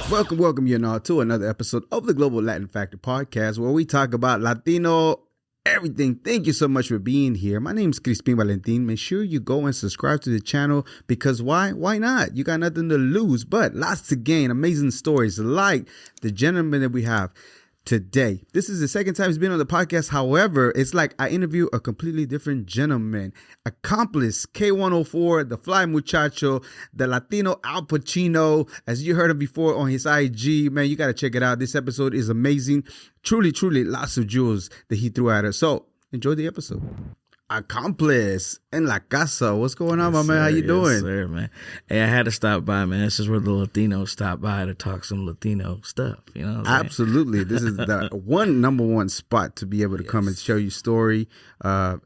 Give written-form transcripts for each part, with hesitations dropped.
Welcome, you know, to another episode of the Global Latin Factor podcast, where we talk about Latino everything. Thank you so much for being here. My name is Crispin Valentin. Make sure you go and subscribe to the channel, because why? Why not? You got nothing to lose, but lots to gain. Amazing stories like the gentleman that we have today. This is the second time he's been on the podcast. However, it's like I interview a completely different gentleman. Accomplice, K104, the fly muchacho, the Latino Al Pacino, as you heard of before on his IG. Man, you got to check it out. This episode is amazing. Truly, lots of jewels that he threw at us. So enjoy the episode. Accomplice in la casa. What's going on, my man? How you doing? Yes, sir, man. Hey, I had to stop by, man. This is where the Latinos stop by to talk some Latino stuff. You know what I'm Absolutely. This is the number one spot to be able to come and share your story. I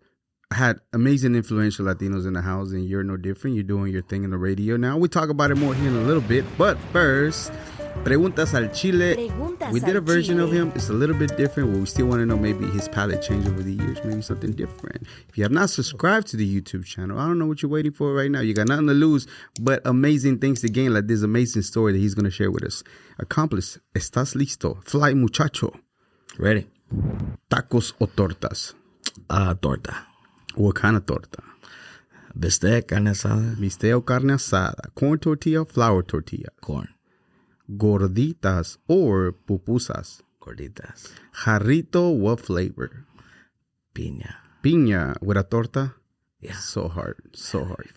had amazing influential Latinos in the house, and you're no different. You're doing your thing in the radio now. We talk about it more here in a little bit, but first, Preguntas al Chile. We did a version of him. It's a little bit different, but we still want to know maybe his palette changed over the years, maybe something different. If you have not subscribed to the YouTube channel, I don't know what you're waiting for right now. You got nothing to lose, but amazing things to gain, like this amazing story that he's going to share with us. Accomplice, ¿estás listo? Fly muchacho. Ready? Tacos o tortas? Torta. What kind of torta? Bistec, carne asada. Bistec o carne asada. Corn tortilla, flour tortilla. Corn. Gorditas or pupusas? Gorditas. Jarrito, what flavor? Piña. Piña with a torta? Yeah. So hard. Fire right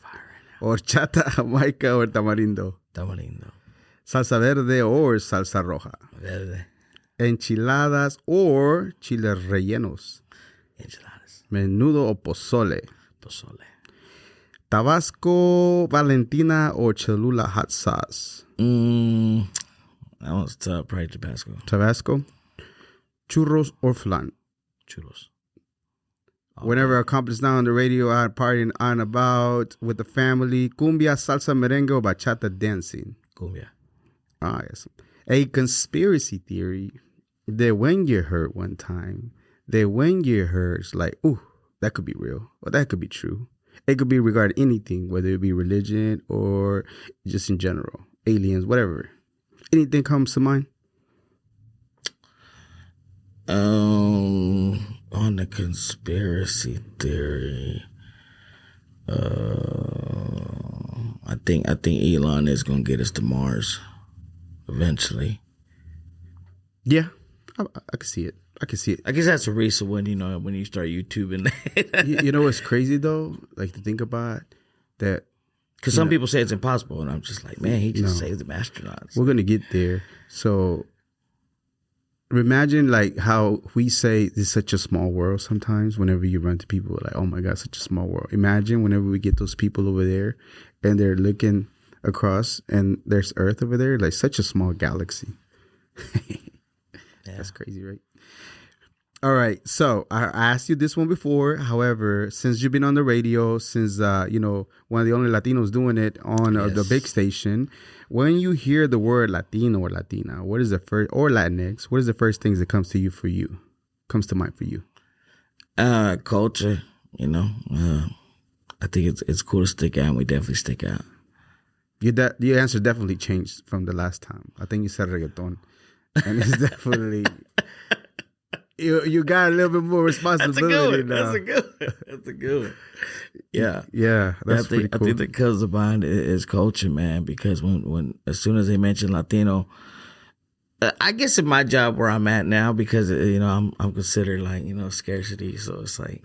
now. Horchata, jamaica or tamarindo? Tamarindo. Salsa verde or salsa roja? Verde. Enchiladas or chiles rellenos? Enchiladas. Menudo o pozole? Pozole. Tabasco, Valentina or Cholula hot sauce? That was tough. Probably Tabasco. Tabasco. Churros or flan? Churros. Whenever Accomplice now on the radio, out partying on about with the family, cumbia, salsa, merengue, or bachata dancing? Cumbia. Ah, yes. A conspiracy theory that when you heard one time, that when you heard, it's like, ooh, that could be real, or that could be true. It could be regarding anything, whether it be religion or just in general, aliens, whatever. Anything comes to mind? On the conspiracy theory, I think Elon is gonna get us to Mars eventually. Yeah, I can see it. I guess that's a reason when you start YouTubing. You know what's crazy though? Like to think about that. Because some people say it's impossible, and I'm just like, man, he just saved the astronauts. We're gonna get there. So imagine like how we say it's such a small world sometimes. Whenever you run to people, like, oh my God, such a small world. Imagine whenever we get those people over there, and they're looking across, and there's Earth over there, like such a small galaxy. That's crazy, right? All right, so I asked you this one before. However, since you've been on the radio, since one of the only Latinos doing it on the big station, when you hear the word Latino or Latina, what is the first, or Latinx, what is the first things that comes to mind for you? Culture. I think it's cool to stick out, and we definitely stick out. Your answer definitely changed from the last time. I think you said reggaeton, and it's definitely. You got a little bit more responsibility now. That's a good one. Yeah. Yeah, that's pretty cool. I think that comes to mind is culture, man, because when as soon as they mention Latino, I guess in my job where I'm at now, because I'm considered like scarcity, so it's like,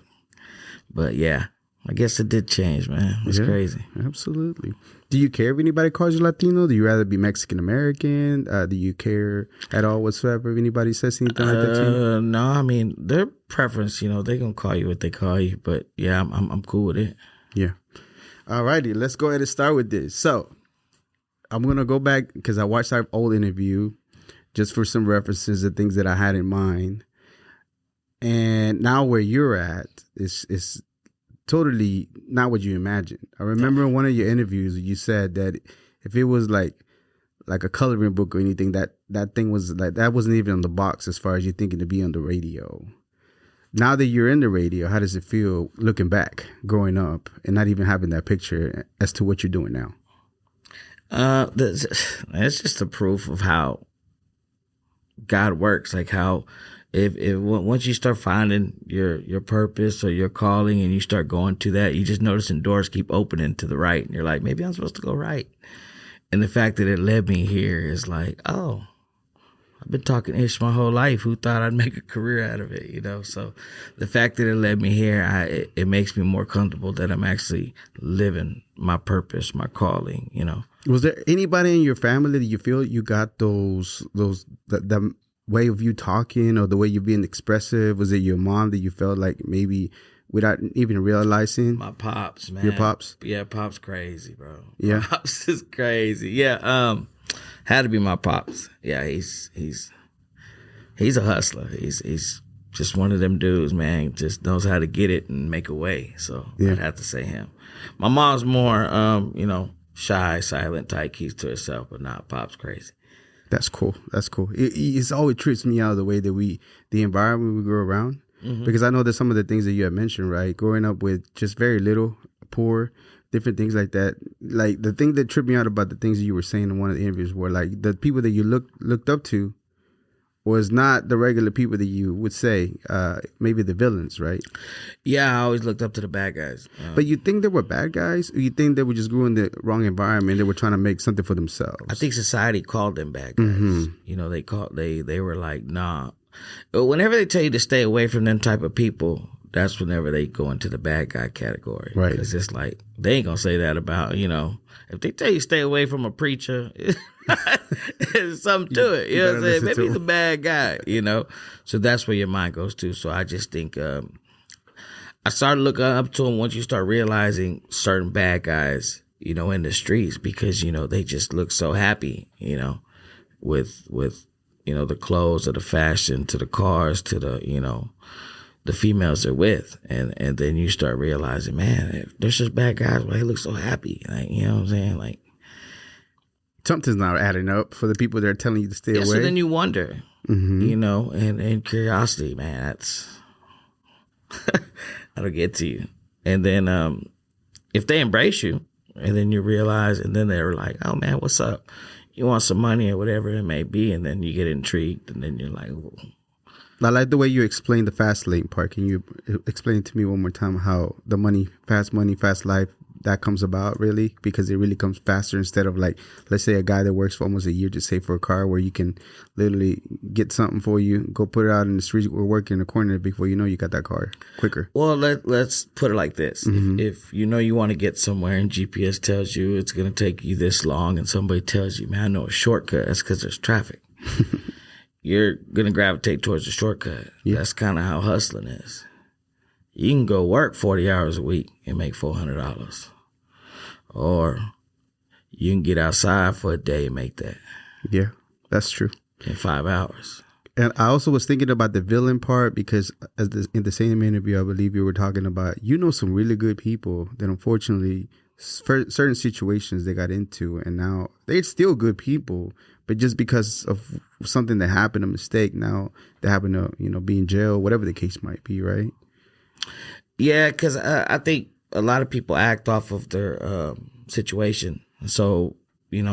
but yeah, I guess it did change, man. It's crazy. Absolutely. Do you care if anybody calls you Latino? Do you rather be Mexican American? Do you care at all whatsoever if anybody says anything like that to you? No, I mean their preference. They gonna call you what they call you, but yeah, I'm cool with it. Yeah. All righty, let's go ahead and start with this. So I'm gonna go back because I watched our old interview just for some references and things that I had in mind, and now where you're at is totally not what you imagined. I remember in one of your interviews, you said that if it was like a coloring book or anything, that thing was like, that wasn't even on the box as far as you thinking to be on the radio. Now that you're in the radio, how does it feel looking back, growing up, and not even having that picture as to what you're doing now? It's just a proof of how God works. Like how if once you start finding your purpose or your calling and you start going to that, you just noticing doors keep opening to the right, and you're like, maybe I'm supposed to go right. And the fact that it led me here is like, oh, I've been talking ish my whole life. Who thought I'd make a career out of it, you know? So the fact that it led me here, it makes me more comfortable that I'm actually living my purpose, my calling, you know? Was there anybody in your family that you feel you got that way of you talking or the way you being expressive? Was it your mom that you felt like maybe without even realizing? My pops, man. Your pops? Yeah, pops crazy, bro. Yeah. Pops is crazy. Yeah, had to be my pops. Yeah, he's a hustler. He's just one of them dudes, man. Just knows how to get it and make a way. So yeah. I'd have to say him. My mom's more, shy, silent type, keeps to herself, but not pops crazy. That's cool. That's cool. It's always trips me out the way that the environment we grow around. Mm-hmm. Because I know that some of the things that you have mentioned, right? Growing up with just very little, poor, different things like that. Like the thing that tripped me out about the things that you were saying in one of the interviews were like the people that you looked up to was not the regular people that you would say, maybe the villains, right? Yeah, I always looked up to the bad guys. But you think they were bad guys? Or you think they were just grew in the wrong environment? They were trying to make something for themselves? I think society called them bad guys. Mm-hmm. You know, they were like, nah. Whenever they tell you to stay away from them type of people, that's whenever they go into the bad guy category. Right. Because it's like, they ain't going to say that about, if they tell you stay away from a preacher, there's something to it. You know what I'm saying? Maybe he's a bad guy, So that's where your mind goes to. So I just think I started looking up to him once you start realizing certain bad guys, in the streets because, they just look so happy, with the clothes or the fashion to the cars to the females they're with. And then you start realizing, man, if there's just bad guys, why they look so happy? Like, you know what I'm saying? Like, something's not adding up for the people that are telling you to stay away. So then you wonder, and curiosity, man, that'll get to you. And then if they embrace you and then you realize, and then they're like, oh man, what's up? You want some money or whatever it may be. And then you get intrigued and then you're like, whoa. I like the way you explained the fast lane part. Can you explain to me one more time how the money, fast life, that comes about really? Because it really comes faster instead of like, let's say a guy that works for almost a year to save for a car where you can literally get something for you, go put it out in the street or work in the corner before you know you got that car quicker. Well, let's put it like this. Mm-hmm. If you want to get somewhere and GPS tells you it's going to take you this long and somebody tells you, man, I know a shortcut, that's because there's traffic. You're going to gravitate towards the shortcut. Yeah. That's kind of how hustling is. You can go work 40 hours a week and make $400. Or you can get outside for a day and make that. Yeah, that's true. In 5 hours. And I also was thinking about the villain part because in the same interview, I believe you were talking about, some really good people that unfortunately certain situations they got into and now they're still good people. But just because of something that happened, a mistake, now they happen to, be in jail, whatever the case might be, right? Yeah, because I think a lot of people act off of their situation. So,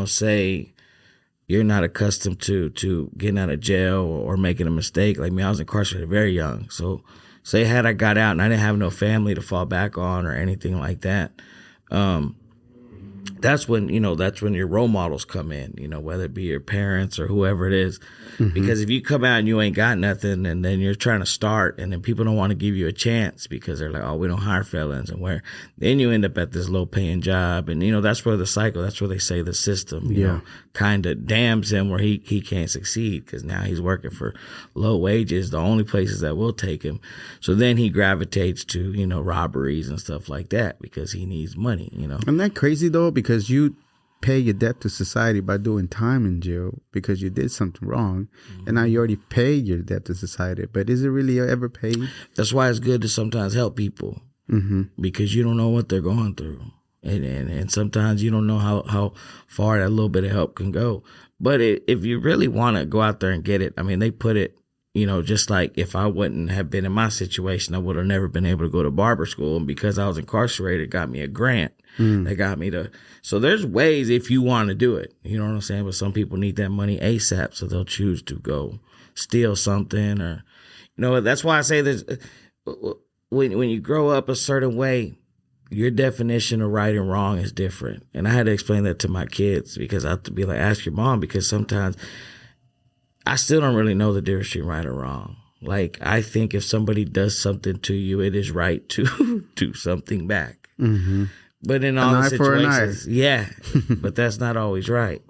say you're not accustomed to getting out of jail or making a mistake. Like me, I was incarcerated very young. So say had I got out and I didn't have no family to fall back on or anything like that, that's when your role models come in, whether it be your parents or whoever it is. Mm-hmm. Because if you come out and you ain't got nothing and then you're trying to start and then people don't want to give you a chance because they're like, oh, we don't hire felons, and then you end up at this low paying job. And, that's where that's where they say the system, kind of damns him where he can't succeed because now he's working for low wages, the only places that will take him. So then he gravitates to, robberies and stuff like that because he needs money, Isn't that crazy though? Because you pay your debt to society by doing time in jail because you did something wrong. Mm-hmm. And now you already paid your debt to society. But is it really ever paid? That's why it's good to sometimes help people because you don't know what they're going through. And sometimes you don't know how far that little bit of help can go. But if you really want to go out there and get it, I mean, they put it, just like if I wouldn't have been in my situation, I would have never been able to go to barber school. And because I was incarcerated, it got me a grant. that got me to. So there's ways if you want to do it. You know what I'm saying? But some people need that money ASAP, so they'll choose to go steal something, or that's why I say there's when you grow up a certain way, your definition of right and wrong is different. And I had to explain that to my kids, because I have to be like, ask your mom, because sometimes I still don't really know the difference between right or wrong. Like, I think if somebody does something to you, it is right to do something back. Mm-hmm. But in all the situations, yeah, but that's not always right.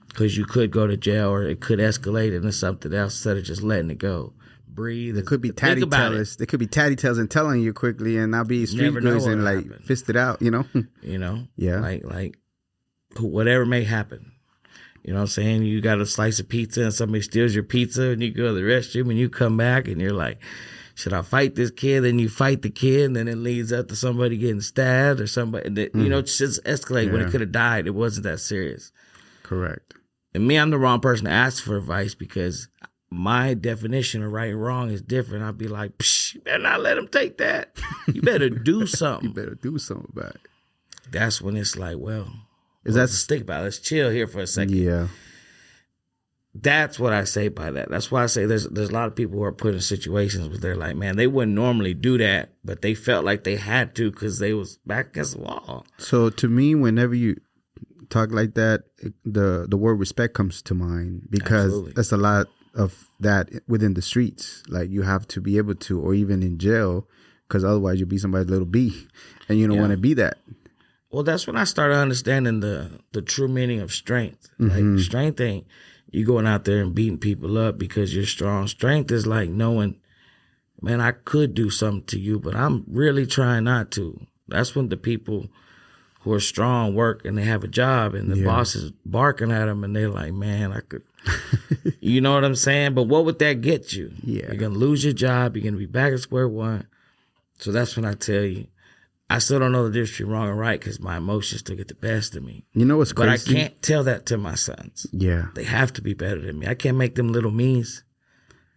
Because you could go to jail, or it could escalate into something else instead of just letting it go. Breathe. There could be tatty tellers. There could be tatty tales and telling you quickly, and not be street goods and like fist it out. Yeah. Like whatever may happen. You know what I'm saying? You got a slice of pizza and somebody steals your pizza, and you go to the restroom and you come back and you're like, should I fight this kid? Then you fight the kid, and then it leads up to somebody getting stabbed or somebody. It's just escalate when it could have died. It wasn't that serious. Correct. And me, I'm the wrong person to ask for advice, because my definition of right and wrong is different. I'd be like, psh, you better not let him take that. You better do something. You better do something about it. That's when it's like, let's think about it. Let's chill here for a second. Yeah. That's what I say by that. That's why I say there's a lot of people who are put in situations where they're like, man, they wouldn't normally do that, but they felt like they had to because they was back against the wall. So to me, whenever you talk like that, the word respect comes to mind, because Absolutely. There's a lot of that within the streets. Like, you have to be able to, or even in jail, because otherwise you'll be somebody's little B, and you don't want to be that. Well, that's when I started understanding the true meaning of strength. Mm-hmm. Like, strength ain't you going out there and beating people up because you're strong. Strength is like knowing, man, I could do something to you, but I'm really trying not to. That's when the people who are strong work and they have a job, and the boss is barking at them, and they're like, man, I could. You know what I'm saying? But what would that get you? Yeah. You're going to lose your job. You're going to be back at square one. So that's when I tell you, I still don't know the difference between wrong and right, because my emotions still get the best of me. You know what's crazy? But I can't tell that to my sons. Yeah. They have to be better than me. I can't make them little me's.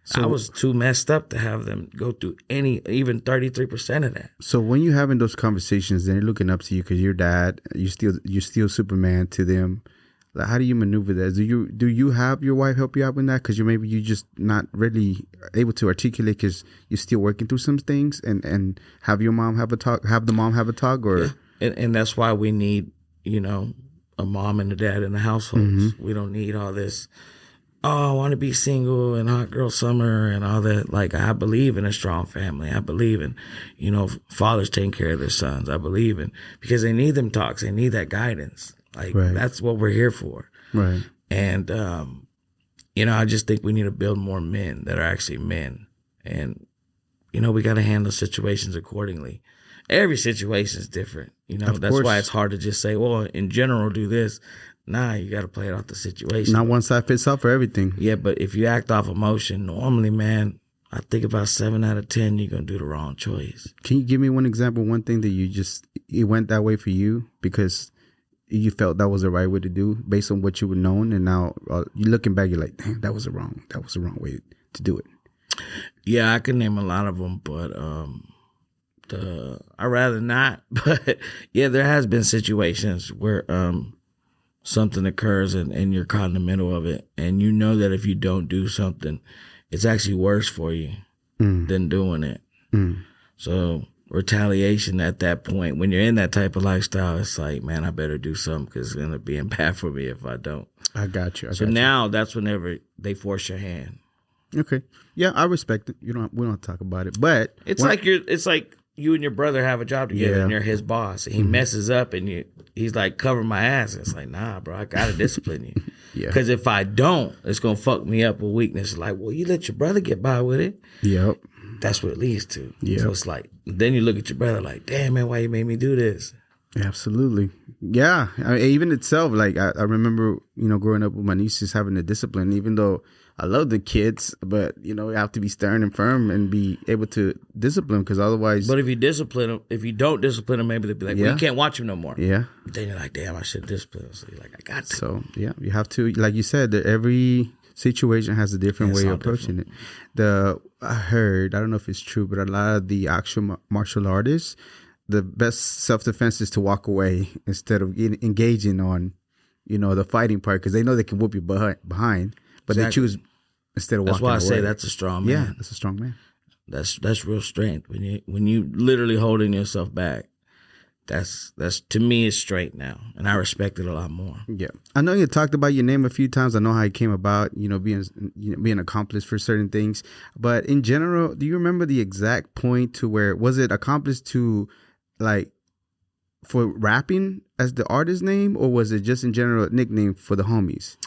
So, I was too messed up to have them go through even 33% of that. So when you're having those conversations, then they're looking up to you because you're dad, you're still Superman to them. Like, how do you maneuver that? Do you have your wife help you out with that? Because you just not really able to articulate because you're still working through some things, and have your mom have a talk, have the mom have a talk, or and that's why we need a mom and a dad in the households. We don't need all this. Oh, I want to be single and hot girl summer and all that. Like, I believe in a strong family. I believe in, fathers taking care of their sons. I believe in, because they need them talks. They need that guidance. Like, that's what we're here for. Right. And, I just think we need to build more men that are actually men. And, we got to handle situations accordingly. Every situation is different. That's why it's hard to just say, well, in general, do this. Nah, you got to play it off the situation. Not one size fits all for everything. Yeah, but if you act off emotion, normally, man, I think about 7 out of 10, you're going to do the wrong choice. Can you give me one example, one thing that it went that way for you because you felt that was the right way to do based on what you were known, and now you're looking back, you're like, damn, that was the wrong way to do it. Yeah, I can name a lot of them, but I'd rather not. But yeah, there has been situations where something occurs and you're caught in the middle of it, and you know that if you don't do something, it's actually worse for you than doing it. So retaliation at that point, when you're in that type of lifestyle, it's like, man, I better do something because it's going to be bad for me if I don't. I got you. Now that's whenever they force your hand. Okay. Yeah, I respect it. We don't have to talk about it, but it's like you and your brother have a job together, and you're his boss, and he messes up, and he's like, cover my ass. And it's like, nah, bro, I gotta discipline you. Yeah. Because if I don't, it's gonna fuck me up with weakness. Like, well, you let your brother get by with it. Yep. That's what it leads to. Yeah. So it's like, then you look at your brother like, damn, man, why you made me do this? Absolutely. Yeah. Even itself, like I remember, growing up with my nieces having the discipline, even though I love the kids, but you have to be stern and firm and be able to discipline, because otherwise. But if you don't discipline them, maybe they'll be like, well, you can't watch him no more. Yeah. Then you're like, damn, I should discipline. So you're like, I got to. So yeah, you have to, like you said, that every situation has a different way of approaching it. I heard, I don't know if it's true, but a lot of the actual martial artists, the best self-defense is to walk away instead of engaging on, the fighting part, because they know they can whoop you behind, but they choose instead of walking away. That's why I say that's a strong man. Yeah, that's a strong man. That's real strength when you literally holding yourself back. That's to me is straight now, and I respect it a lot more. Yeah, I know you talked about your name a few times. I know how it came about. Being Accomplice for certain things, but in general, do you remember the exact point to where was it Accomplice to, like, for rapping as the artist name, or was it just in general a nickname for the homies?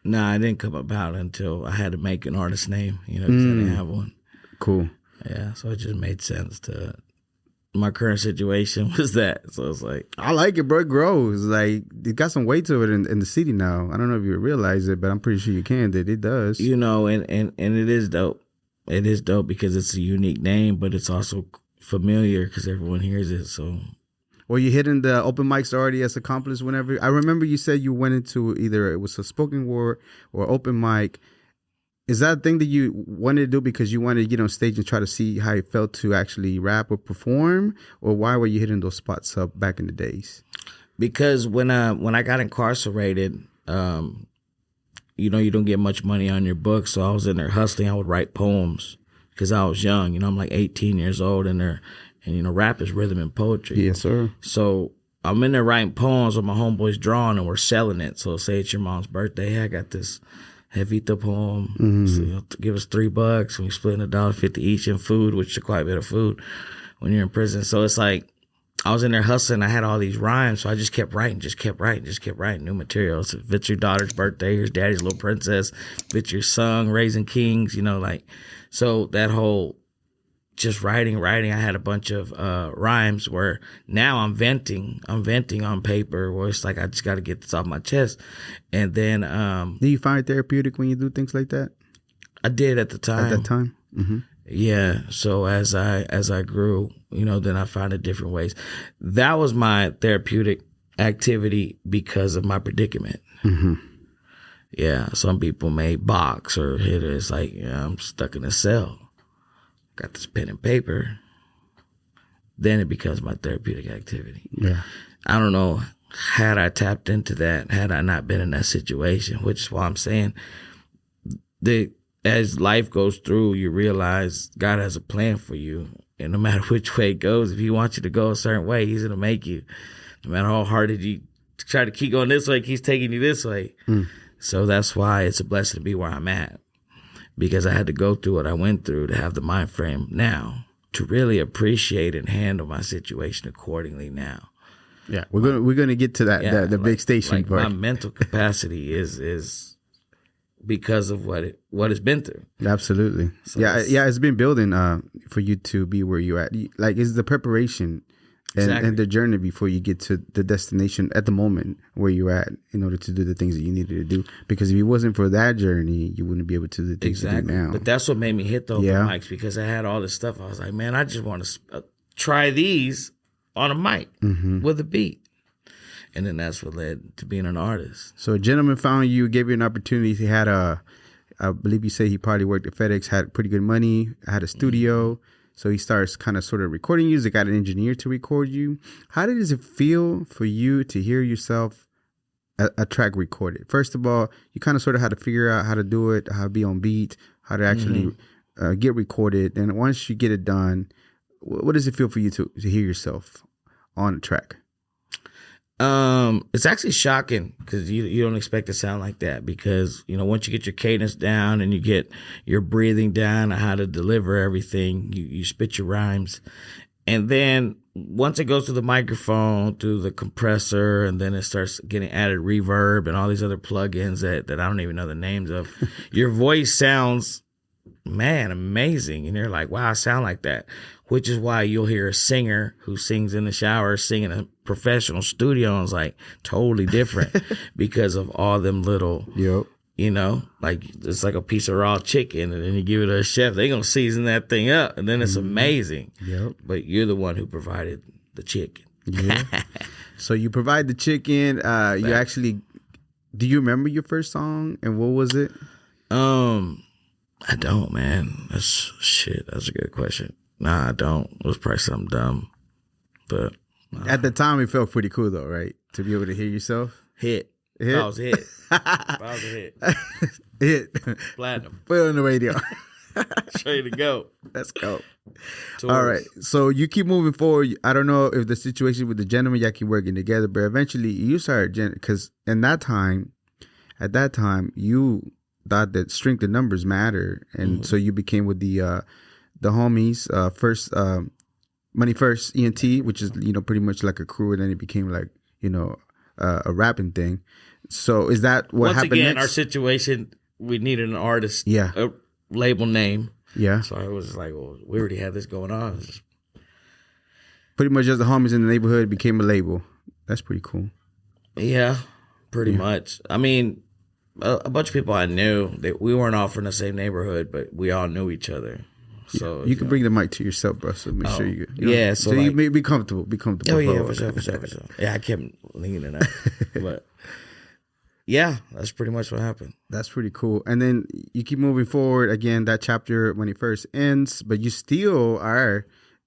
Nah, it didn't come about until I had to make an artist name. Because I didn't have one. Cool. Yeah, so it just made sense to. My current situation was that. So it's like, I like it, bro. It grows. Like, it got some weight to it in the city now. I don't know if you realize it, but I'm pretty sure you can. That it does. And it is dope. It is dope because it's a unique name, but it's also familiar because everyone hears it. So, were you hitting the open mics already as Accomplice whenever? I remember you said you went into either it was a spoken word or open mic. Is that a thing that you wanted to do because you wanted to get on stage and try to see how it felt to actually rap or perform? Or why were you hitting those spots up back in the days? Because when I got incarcerated, you don't get much money on your book. So I was in there hustling. I would write poems because I was young. I'm like 18 years old in there. And, rap is rhythm and poetry. Yes, sir. So I'm in there writing poems with my homeboys drawing and we're selling it. So say it's your mom's birthday. Hey, I got this Jevita poem. Mm-hmm. So, give us $3 and we split $1.50 each in food, which is quite a bit of food when you're in prison. So it's like I was in there hustling. I had all these rhymes, so I just kept writing new material. So if it's your daughter's birthday, here's Daddy's Little Princess. If it's your son, Raising Kings, so that whole just writing. I had a bunch of rhymes where now I'm venting on paper where it's like I just got to get this off my chest. And then do you find it therapeutic when you do things like that? I did at the time. At that time? Mm-hmm. Yeah. So as I grew, then I found it different ways. That was my therapeutic activity because of my predicament. Mm-hmm. Yeah. Some people may box or hit it. It's like, I'm stuck in a cell. Got this pen and paper, then it becomes my therapeutic activity. Yeah. I don't know, had I tapped into that, had I not been in that situation, which is why I'm saying as life goes through, you realize God has a plan for you. And no matter which way it goes, if he wants you to go a certain way, he's going to make you. No matter how hard you try to keep going this way, he's taking you this way. So that's why it's a blessing to be where I'm at. Because I had to go through what I went through to have the mind frame now to really appreciate and handle my situation accordingly now. Yeah, we're gonna get to that the big station part. My mental capacity is because of what it's been through. Absolutely. So it's been building for you to be where you're at. Like, it's the preparation and the journey before you get to the destination at the moment where you're at in order to do the things that you needed to do. Because if it wasn't for that journey, you wouldn't be able to do the things you do now. But that's what made me hit the open mics, because I had all this stuff. I was like, man, I just want to try these on a mic with a beat. And then that's what led to being an artist. So a gentleman found you, gave you an opportunity. He had I believe you said he probably worked at FedEx, had pretty good money, had a studio. So he starts kind of sort of recording you. They got an engineer to record you. How does it feel for you to hear yourself a track recorded? First of all, you kind of sort of had to figure out how to do it, how to be on beat, how to actually get recorded. And once you get it done, what does it feel for you to hear yourself on a track? It's actually shocking because you don't expect to sound like that, because, once you get your cadence down and you get your breathing down and how to deliver everything, you spit your rhymes. And then once it goes to the microphone, through the compressor, and then it starts getting added reverb and all these other plugins that I don't even know the names of, your voice sounds, man, amazing. And you're like, wow, I sound like that. Which is why you'll hear a singer who sings in the shower singing a professional studio, and it's like totally different because of all them little, like it's like a piece of raw chicken, and then you give it to a chef, they gonna season that thing up, and then it's amazing. But you're the one who provided the chicken. So you provide the chicken. You actually, do you remember your first song and what was it? I don't, man. That's a good question. Nah, I don't. It was probably something dumb. But At the time, it felt pretty cool though, right? To be able to hear yourself. hit. I was hit. I was a hit. Hit. Platinum. Put it on the radio. Ready to go. Let's go. Tours. All right. So you keep moving forward. I don't know if the situation with the gentleman, y'all keep working together, but eventually you started, because at that time, you thought that strength of numbers matter. And so you became with the homies, first, Money First ENT, which is, pretty much like a crew. And then it became like, a rapping thing. So is that what happened Once again, next? our situation, we needed an artist, Yeah. a label name. Yeah. So I was like, well, we already had this going on. Pretty much just the homies in the neighborhood became a label. That's pretty cool. Yeah, pretty much. I mean, a bunch of people I knew, we weren't all from the same neighborhood, but we all knew each other. So you can bring the mic to yourself, bro. So make sure you yeah. So you like, may be comfortable. Be comfortable. Oh yeah, for sure. Yeah, I kept leaning out, but yeah, that's pretty much what happened. That's pretty cool. And then you keep moving forward. Again, that chapter when it first ends, but you still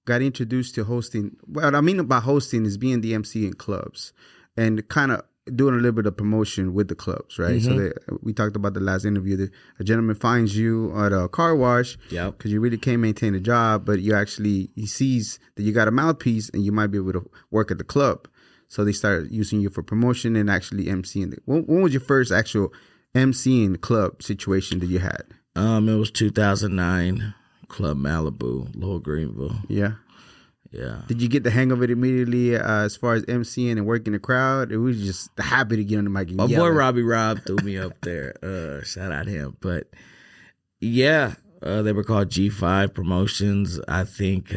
got introduced to hosting. What I mean by hosting is being the MC in clubs and kind of doing a little bit of promotion with the clubs, right? So we talked about the last interview. A gentleman finds you at a car wash because you really can't maintain a job, but he sees that you got a mouthpiece and you might be able to work at the club. So they started using you for promotion and actually MCing. When was your first actual MCing club situation that you had? It was 2009, Club Malibu, Lower Greenville. Yeah. Yeah. Did you get the hang of it immediately as far as MCing and working the crowd? It was just happy to get on the mic and My yell. boy Robbie Rob threw me up there. Shout out him. But yeah, they were called G5 Promotions. I think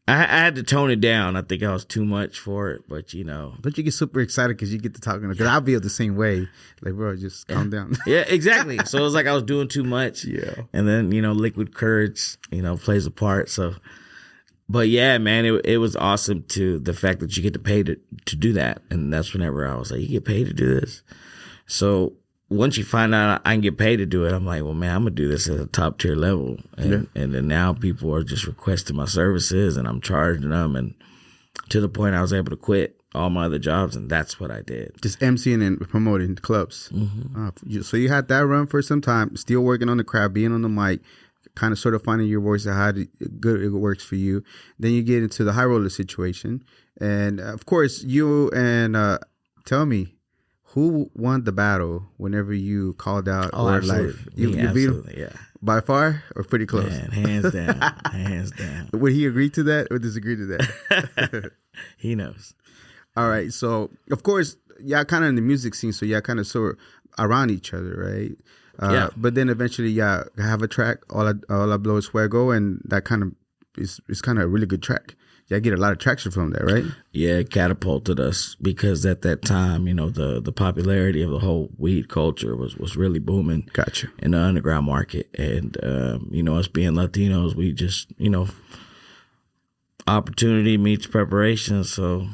I had to tone it down. I think I was too much for it, but Don't you get super excited because you get to talking? Because I'll feel the same way. Like, bro, just calm down. Yeah, exactly. So it was like I was doing too much. Yeah. And then, liquid courage, plays a part. So, but yeah, man, it was awesome to the fact that you get to pay to do that. And that's whenever I was like, you get paid to do this. So once you find out I can get paid to do it, I'm like, well, man, I'm going to do this at a top tier level. And then now people are just requesting my services and I'm charging them. And to the point I was able to quit all my other jobs. And that's what I did. Just MCing and promoting clubs. So you had that run for some time, still working on the crowd, being on the mic, kind of sort of finding your voice and how good it works for you. Then you get into the high roller situation. And of course, you and tell me, who won the battle whenever you called out? Oh, absolutely. You beat him? Yeah. By far or pretty close? Man, hands down. Hands down. Would he agree to that or disagree to that? He knows. All right. So, of course, y'all kind of in the music scene, so y'all kind of sort of around each other, right? Yeah. But then eventually y'all have a track, All I Blow Is Fuego, and that kind of is kind of a really good track. Y'all get a lot of traction from that, right? Yeah, it catapulted us because at that time, the popularity of the whole weed culture was really booming. Gotcha. In the underground market. And, us being Latinos, we just, opportunity meets preparation. So,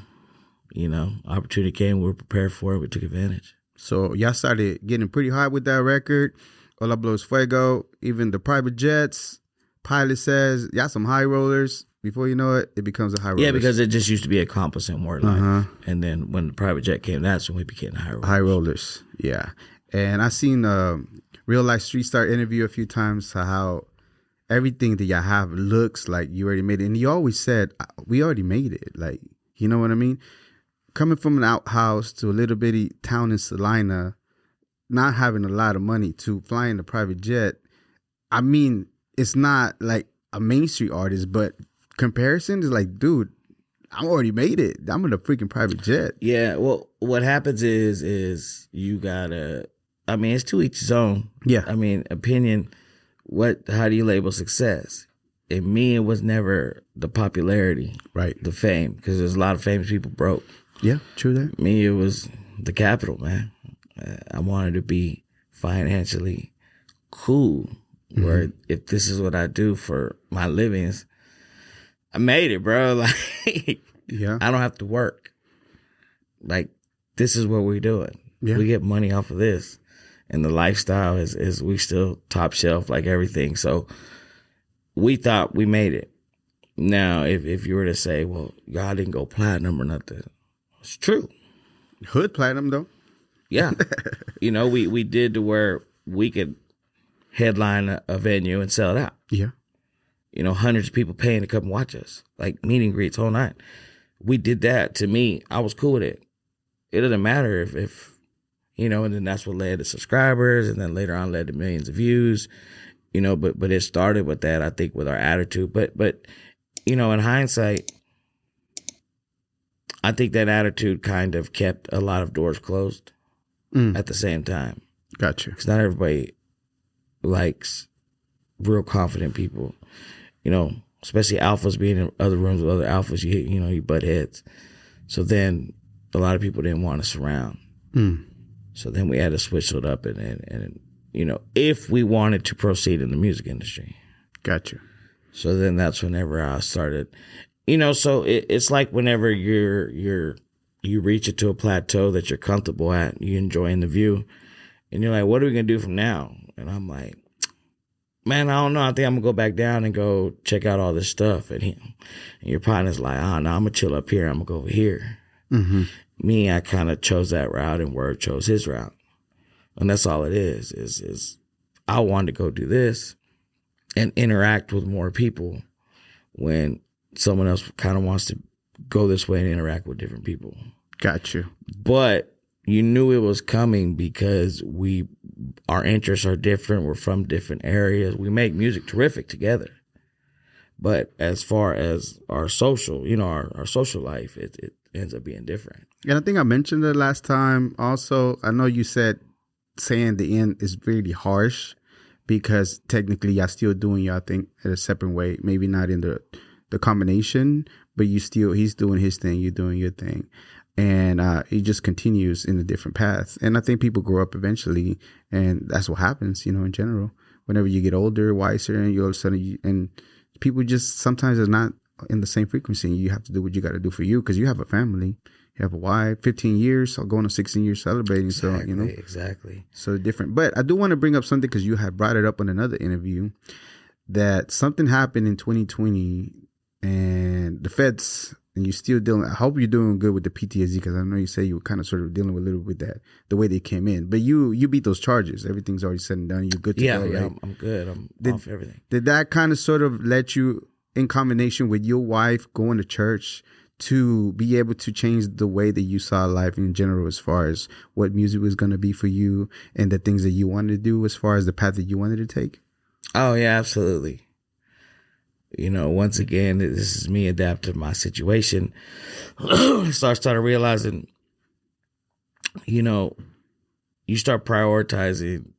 opportunity came, we were prepared for it, we took advantage. So y'all started getting pretty high with that record. All I Blow Is Fuego, even the private jets, Pilot Says, y'all some high rollers. Before you know it, it becomes a high roller. Yeah, because it just used to be Accomplice and Wordline. And then when the private jet came, that's when we became high rollers. High rollers, yeah. And I seen Real Life Street Star interview a few times how everything that y'all have looks like you already made it. And you always said, we already made it. Like, you know what I mean? Coming from an outhouse to a little bitty town in Salina, not having a lot of money to flying a private jet. I mean, it's not like a Main Street artist, but comparison is like, dude, I already made it. I'm in a freaking private jet. Yeah, well, what happens is you gotta, it's to each his own. Yeah. Opinion, how do you label success? In me, it was never the popularity. Right. The fame, because there's a lot of famous people broke. Yeah, true that. Me, it was the capital, man. I wanted to be financially cool, where if this is what I do for my livings, I made it, bro. Like, yeah, I don't have to work. Like, this is what we're doing. Yeah. We get money off of this. And the lifestyle is we still top shelf, like everything. So we thought we made it. Now, if you were to say, well, y'all didn't go platinum or nothing, it's true. Hood platinum, though. Yeah. We did to where we could headline a venue and sell it out. Yeah. Hundreds of people paying to come watch us, like meet and greets whole night. We did that. To me, I was cool with it. It doesn't matter if and then that's what led to subscribers, and then later on led to millions of views, but it started with that, I think, with our attitude. But in hindsight, I think that attitude kind of kept a lot of doors closed at the same time. Gotcha. Because not everybody likes real confident people, especially alphas being in other rooms with other alphas, you butt heads. So then a lot of people didn't want us around. So then we had to switch it up and if we wanted to proceed in the music industry. Gotcha. So then that's whenever I started, so it's like whenever you reach it to a plateau that you're comfortable at, you enjoying the view, and you're like, what are we going to do from now? And I'm like, man, I don't know. I think I'm going to go back down and go check out all this stuff. And your partner's like, no, I'm going to chill up here. I'm going to go over here. Mm-hmm. Me, I kind of chose that route, and Word chose his route. And that's all it is I wanted to go do this and interact with more people when someone else kind of wants to go this way and interact with different people. Got you. But you knew it was coming because our interests are different. We're from different areas. We make music terrific together. But as far as our social, our social life, it ends up being different. And I think I mentioned it last time also. I know you said saying the end is really harsh because technically y'all still doing y'all thing in a separate way. Maybe not in the combination, but he's doing his thing, you're doing your thing. And it just continues in a different path. And I think people grow up eventually, and that's what happens, in general. Whenever you get older, wiser, and you all of a sudden, and people just sometimes are not in the same frequency. You have to do what you got to do for you because you have a family, you have a wife, 15 years, or going to 16 years celebrating. Exactly, so, Exactly. So different. But I do want to bring up something because you had brought it up in another interview that something happened in 2020 and the feds, and you're still dealing. I hope you're doing good with the PTSD because I know you say you were kind of sort of dealing with a little bit that the way they came in. But you beat those charges. Everything's already said and done. You're good to go. Yeah, right? I'm good. I'm off everything. Did that kind of sort of let you, in combination with your wife going to church, to be able to change the way that you saw life in general as far as what music was going to be for you and the things that you wanted to do as far as the path that you wanted to take? Oh, yeah, absolutely. Once again, this is me adapting to my situation. So I started realizing, you start prioritizing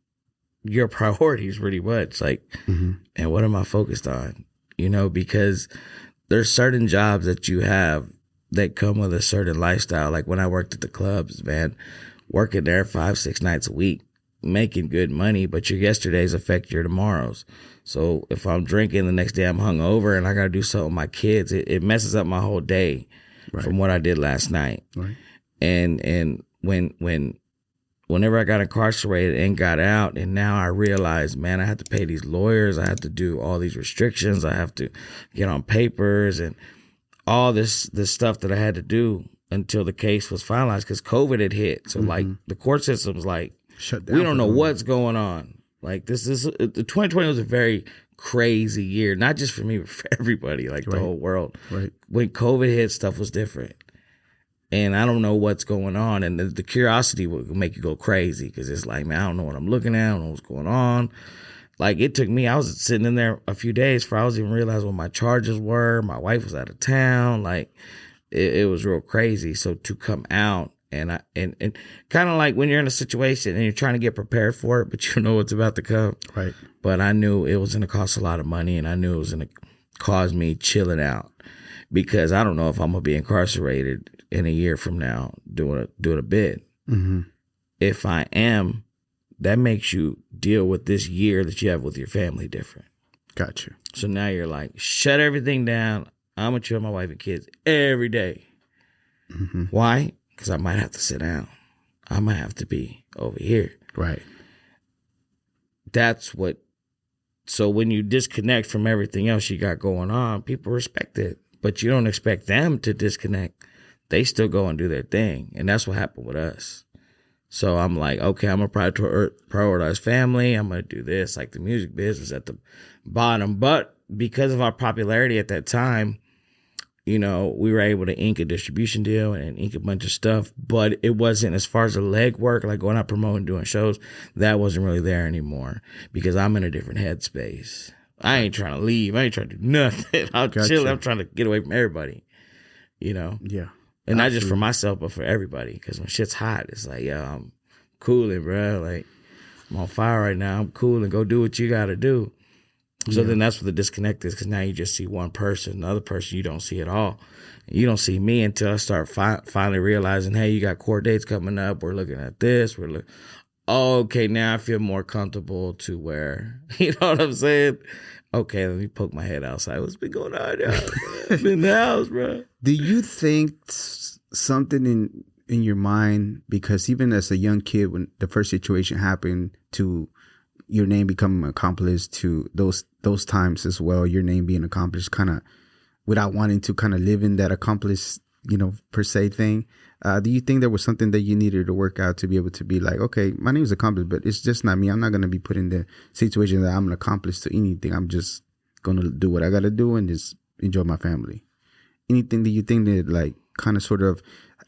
your priorities pretty much. Like, and what am I focused on? Because there's certain jobs that you have that come with a certain lifestyle. Like when I worked at the clubs, man, working there 5-6 nights a week, making good money, but your yesterdays affect your tomorrows. So if I'm drinking the next day, I'm hungover and I got to do something with my kids, it messes up my whole day from what I did last night. Right. And whenever I got incarcerated and got out, and now I realized, man, I have to pay these lawyers. I have to do all these restrictions. I have to get on papers and all this stuff that I had to do until the case was finalized because COVID had hit. So like the court system was like, shut down. We don't know what's going on. Like the 2020 was a very crazy year, not just for me, but for everybody, like the whole world. Right. When COVID hit, stuff was different. And I don't know what's going on. And the curiosity will make you go crazy because it's like, man, I don't know what I'm looking at. I don't know what's going on. Like it took me, I was sitting in there a few days before I was even realizing what my charges were. My wife was out of town. Like it was real crazy. So to come out and kind of like when you're in a situation and you're trying to get prepared for it, but you know what's about to come. Right. But I knew it was going to cost a lot of money and I knew it was going to cause me chilling out because I don't know if I'm going to be incarcerated in a year from now doing a bid. Mm-hmm. If I am, that makes you deal with this year that you have with your family different. Gotcha. So now you're like, shut everything down. I'm going to chill with my wife and kids every day. Mm-hmm. Why? Because I might have to sit down. I might have to be over here. Right. That's what So when you disconnect from everything else you got going on, people respect it. But you don't expect them to disconnect. They still go and do their thing. And that's what happened with us. So I'm like, okay, I'm going to prioritize family. I'm going to do this, like the music business at the bottom. But because of our popularity at that time, you know, we were able to ink a distribution deal and ink a bunch of stuff. But it wasn't, as far as the leg work, like going out promoting, doing shows, that wasn't really there anymore because I'm in a different headspace. I ain't trying to leave. I ain't trying to do nothing. I'm chilling. I'm trying to get away from everybody, you know? Yeah. And not just for myself, but for everybody. Because when shit's hot, it's like, yo, I'm cooling, bro. Like, I'm on fire right now. I'm cooling. Go do what you got to do. So then that's what the disconnect is, because now you just see one person. The other person you don't see at all. You don't see me until I start finally realizing, hey, you got court dates coming up. We're looking at this. Okay, now I feel more comfortable to where, you know what I'm saying? Okay, let me poke my head outside. What's been going on, y'all? I'm in the house, bro. Do you think something in your mind, because even as a young kid, when the first situation happened, to your name becoming Accomplice, to those times as well, your name being Accomplice, kind of without wanting to kind of live in that Accomplice, you know, per se thing, do you think there was something that you needed to work out to be able to be like, okay, my name is Accomplice, but it's just not me. I'm not going to be put in the situation that I'm an accomplice to anything. I'm just going to do what I got to do and just enjoy my family. Anything that you think that, like, kind of sort of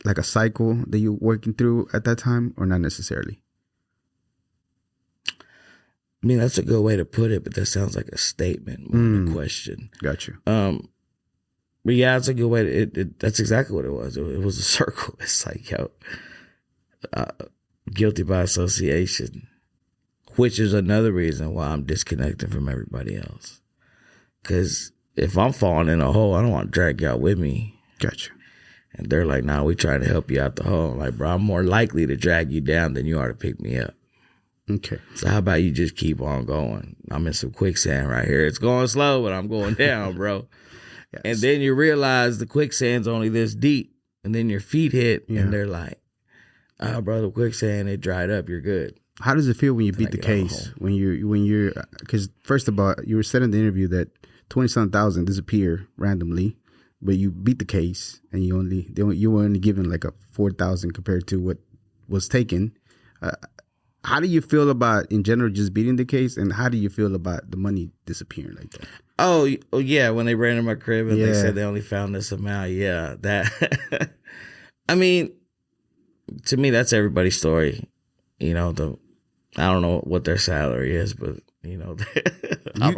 like a cycle that you're working through at that time, or not necessarily? I mean, that's a good way to put it, but that sounds like a statement more than a question. Got you. But yeah, it's a good way to, that's exactly what it was. It was a circle. It's like, yo, guilty by association, which is another reason why I'm disconnected from everybody else. Because if I'm falling in a hole, I don't want to drag y'all with me. Gotcha. And they're like, nah, we trying to help you out the hole. I'm like, bro, I'm more likely to drag you down than you are to pick me up. Okay. So how about you just keep on going? I'm in some quicksand right here. It's going slow, but I'm going down, bro. Yes. And then you realize the quicksand's only this deep. And then your feet hit, and they're like, oh, bro, the quicksand, it dried up. You're good. How does it feel when you beat the case? When you're, because first of all, you were said in the interview that 20-something thousand disappear randomly, but you beat the case, and you were only given like a 4,000 compared to what was taken. How do you feel about, in general, just beating the case, and how do you feel about the money disappearing like that? Oh yeah, when they ran in my crib and they said they only found this amount, that. I mean, to me, that's everybody's story. You know, I don't know what their salary is, but you know,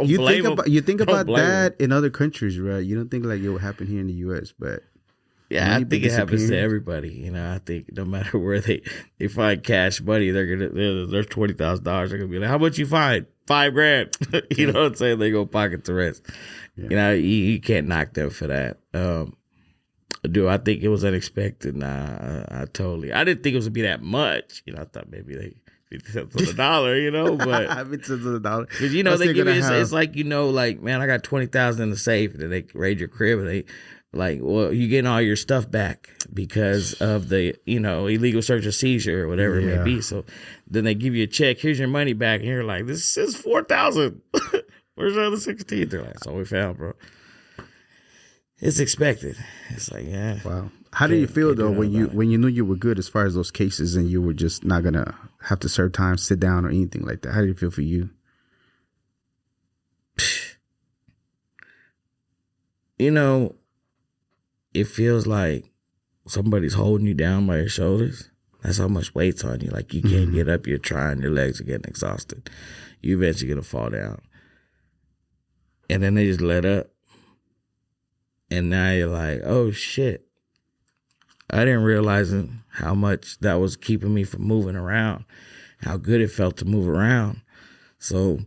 you think about that in other countries, right? You don't think like it will happen here in the U.S., but yeah, I think it happens to everybody. You know, I think no matter where they find cash money, there's $20,000. They're gonna be like, how much you find? $5,000. You know what I'm saying? They go pocket the rest. Yeah. You know, you can't knock them for that. Do I think it was unexpected? Nah, I didn't think it was gonna be that much. You know, I thought maybe they 50 cents on the dollar, you know, but 50 cents on the dollar. Because you know they give you it's like, you know, like, man, I got 20,000 in the safe, and then they raid your crib and they like, well, you getting all your stuff back because of the, you know, illegal search or seizure or whatever it may be. So then they give you a check. Here's your money back, and you're like, this is 4,000. Where's the other 16? They're like, that's all we found, bro. It's expected. It's like, yeah. Wow. How do you feel though when you knew you were good as far as those cases, and you were just not gonna have to serve time, sit down, or anything like that? How did it feel for you? You know, it feels like somebody's holding you down by your shoulders. That's how much weight's on you. Like, you can't get up. You're trying. Your legs are getting exhausted. You eventually gonna fall down. And then they just let up. And now you're like, oh, shit. I didn't realize how much that was keeping me from moving around, how good it felt to move around. So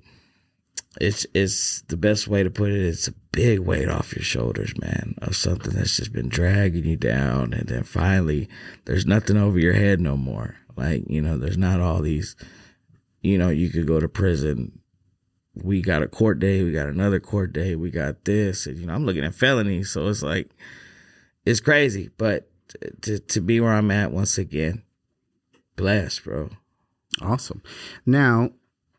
it's the best way to put it. It's a big weight off your shoulders, man, of something that's just been dragging you down. And then finally, there's nothing over your head no more. Like, you know, there's not all these, you know, you could go to prison. We got a court day. We got another court day. We got this. And, you know, I'm looking at felonies. So it's like, it's crazy. But to be where I'm at, once again, blessed, bro. Awesome. Now,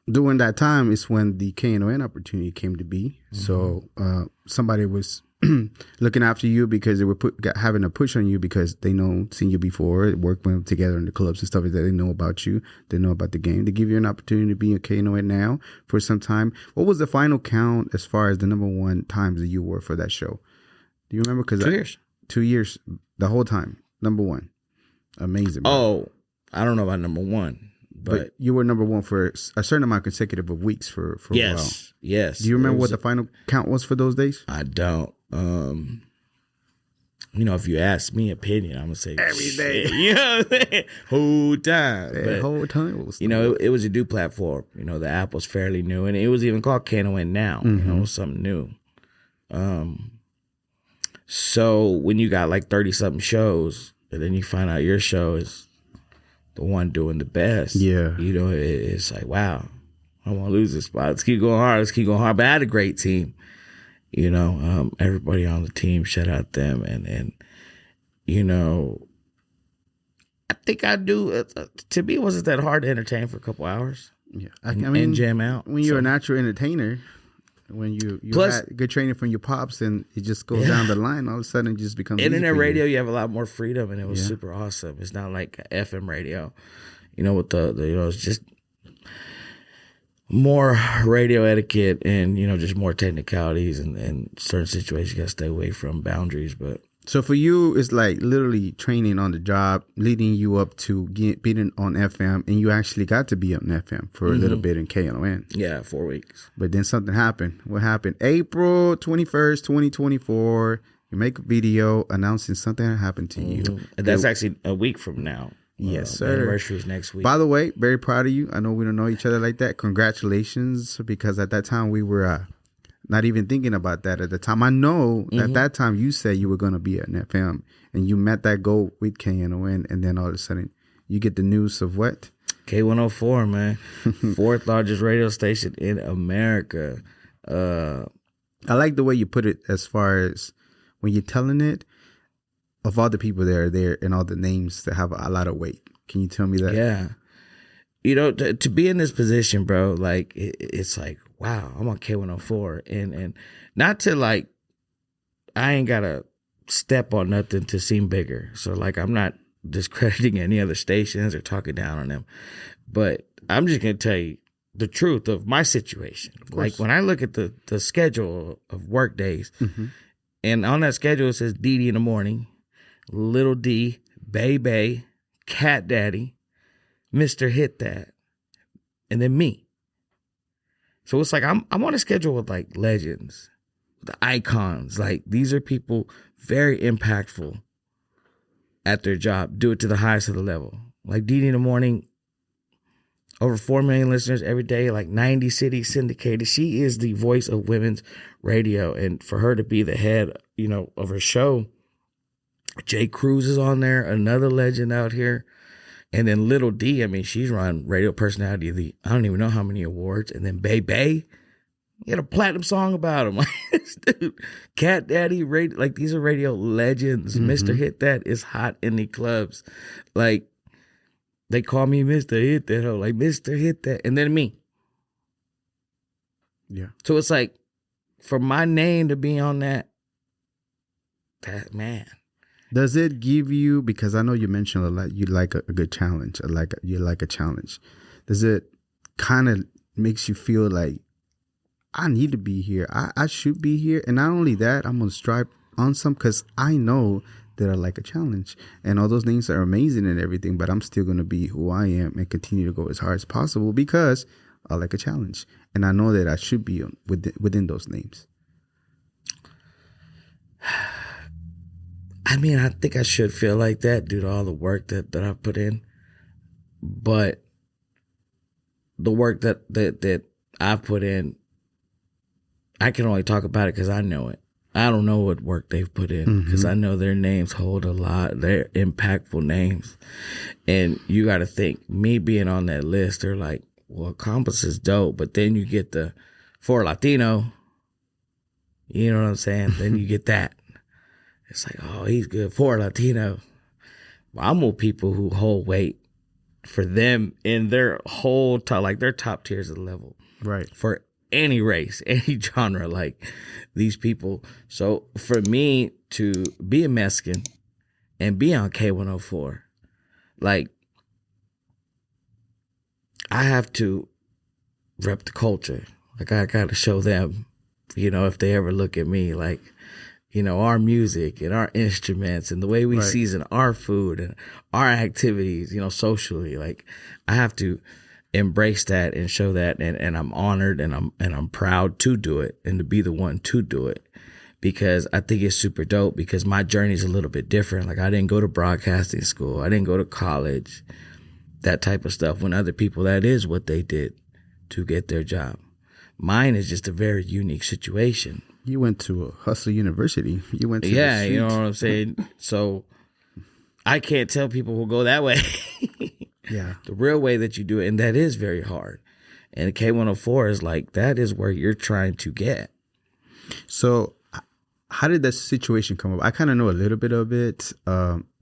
during that time is when the KNON opportunity came to be. So somebody was looking after you because they were having a push on you because they seen you before, worked with them together in the clubs and stuff like that. They know about you. They know about the game. They give you an opportunity to be a KNON now for some time. What was the final count as far as the number one times that you were for that show? Do you remember? 2 years. 2 years, the whole time. Number one. Amazing. Bro. Oh, I don't know about number one. But you were number one for a certain amount consecutive of weeks for a while. Yes. Do you remember what the final count was for those days? I don't. If you ask me opinion, I'm gonna say every day. You know what I'm saying? Whole time. The whole time. It was a new platform. The app was fairly new, and it was even called KNON Now. It was something new. So when you got like 30-something shows, and then you find out your show is the one doing the best. Yeah. It's like, wow, I want to lose this spot. Let's keep going hard. But I had a great team. Everybody on the team, shout out them. And I think I do. To me, it wasn't that hard to entertain for a couple hours. Yeah. And jam out. When you're a natural entertainer, when you Plus, had good training from your pops and it just goes down the line, all of a sudden it just becomes internet radio. You have a lot more freedom, and it was super awesome. It's not like FM radio, with the it's just more radio etiquette and just more technicalities and certain situations you gotta stay away from, boundaries. But so for you, it's like literally training on the job, leading you up to being on FM, and you actually got to be on FM for a little bit in KNON. Yeah, 4 weeks. But then something happened. What happened? April 21st, 2024, you make a video announcing something that happened to you. And that's actually a week from now. Yes, sir. The anniversary is next week. By the way, very proud of you. I know we don't know each other like that. Congratulations, because at that time we were not even thinking about that at the time. I know at that time you said you were going to be an FM, and you met that goal with KNON, and then all of a sudden you get the news of what? K104, man. Fourth largest radio station in America. I like the way you put it as far as when you're telling it, of all the people that are there and all the names that have a lot of weight. Can you tell me that? Yeah. To be in this position, bro, like it's like, wow, I'm on K104. And not to like, I ain't got to step on nothing to seem bigger. So like, I'm not discrediting any other stations or talking down on them. But I'm just going to tell you the truth of my situation. Like when I look at the schedule of work days, and on that schedule it says DD in the morning, Little D, Bay, Cat Daddy, Mr. Hit That, and then me. So it's like I'm on a schedule with like legends, the icons. Like these are people very impactful at their job, do it to the highest of the level. Like DD in the morning, over 4 million listeners every day, like 90 cities syndicated. She is the voice of women's radio. And for her to be the head, of her show, Jay Cruz is on there, another legend out here. And then Little D, I mean, she's run radio personality of I don't even know how many awards. And then Bay, he had a platinum song about him. Like, dude, Cat Daddy, like these are radio legends. Mr. Hit That is hot in the clubs. Like, they call me Mr. Hit That. Like, Mr. Hit That. And then me. Yeah. So it's like, for my name to be on that man. Does it give you, because I know you mentioned a lot, you like a good challenge, you like a challenge. Does it kind of makes you feel like, I need to be here. I should be here. And not only that, I'm going to strive on some, because I know that I like a challenge. And all those things are amazing and everything, but I'm still going to be who I am and continue to go as hard as possible because I like a challenge. And I know that I should be within those names. I mean, I think I should feel like that due to all the work that I put in. But the work that I've put in, I can only talk about it because I know it. I don't know what work they've put in because I know their names hold a lot. They're impactful names. And you got to think, me being on that list, they're like, well, Accomplice is dope. But then you get the for Latino, you know what I'm saying? Then you get that. It's like, oh, he's good for Latino. Well, I'm with people who hold weight for them in their whole top, like their top tiers of the level. Right. For any race, any genre, like these people. So for me to be a Mexican and be on K104, like I have to rep the culture. Like I got to show them, if they ever look at me, like, our music and our instruments and the way we Right. season our food and our activities, socially, like I have to embrace that and show that. And I'm honored and I'm proud to do it and to be the one to do it, because I think it's super dope, because my journey is a little bit different. Like I didn't go to broadcasting school. I didn't go to college, that type of stuff. When other people, that is what they did to get their job. Mine is just a very unique situation. You went to a hustle university. You went to the Yeah, you know streets. what I'm saying? So I can't tell people who go that way. Yeah. The real way that you do it, and that is very hard. And K104 is like, that is where you're trying to get. So how did that situation come up? I kind of know a little bit of it.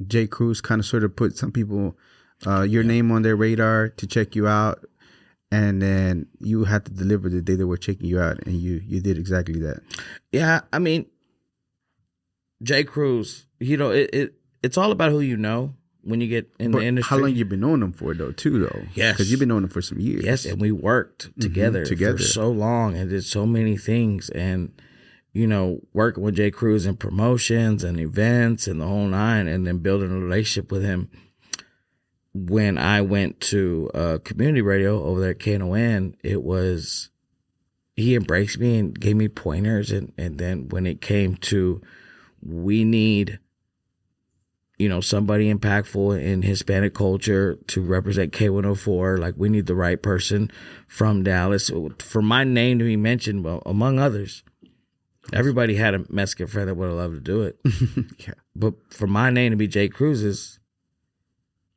Jay Cruz kind of sort of put some people, your name on their radar to check you out. And then you had to deliver the day they were checking you out, and you did exactly that. Yeah, I mean, Jay Cruz, it's all about who you know when you get in the industry. How long you been knowing them for, though, too, though? Yes. Because you've been knowing them for some years. Yes, and we worked together for so long and did so many things. And, working with Jay Cruz in promotions and events and the whole nine, and then building a relationship with him. When I went to community radio over there at KNON, he embraced me and gave me pointers. And then when it came to, we need, somebody impactful in Hispanic culture to represent K104, like we need the right person from Dallas. For my name to be mentioned, well, among others, everybody had a Mexican friend that would have loved to do it. Yeah. But for my name to be Jay Cruz's,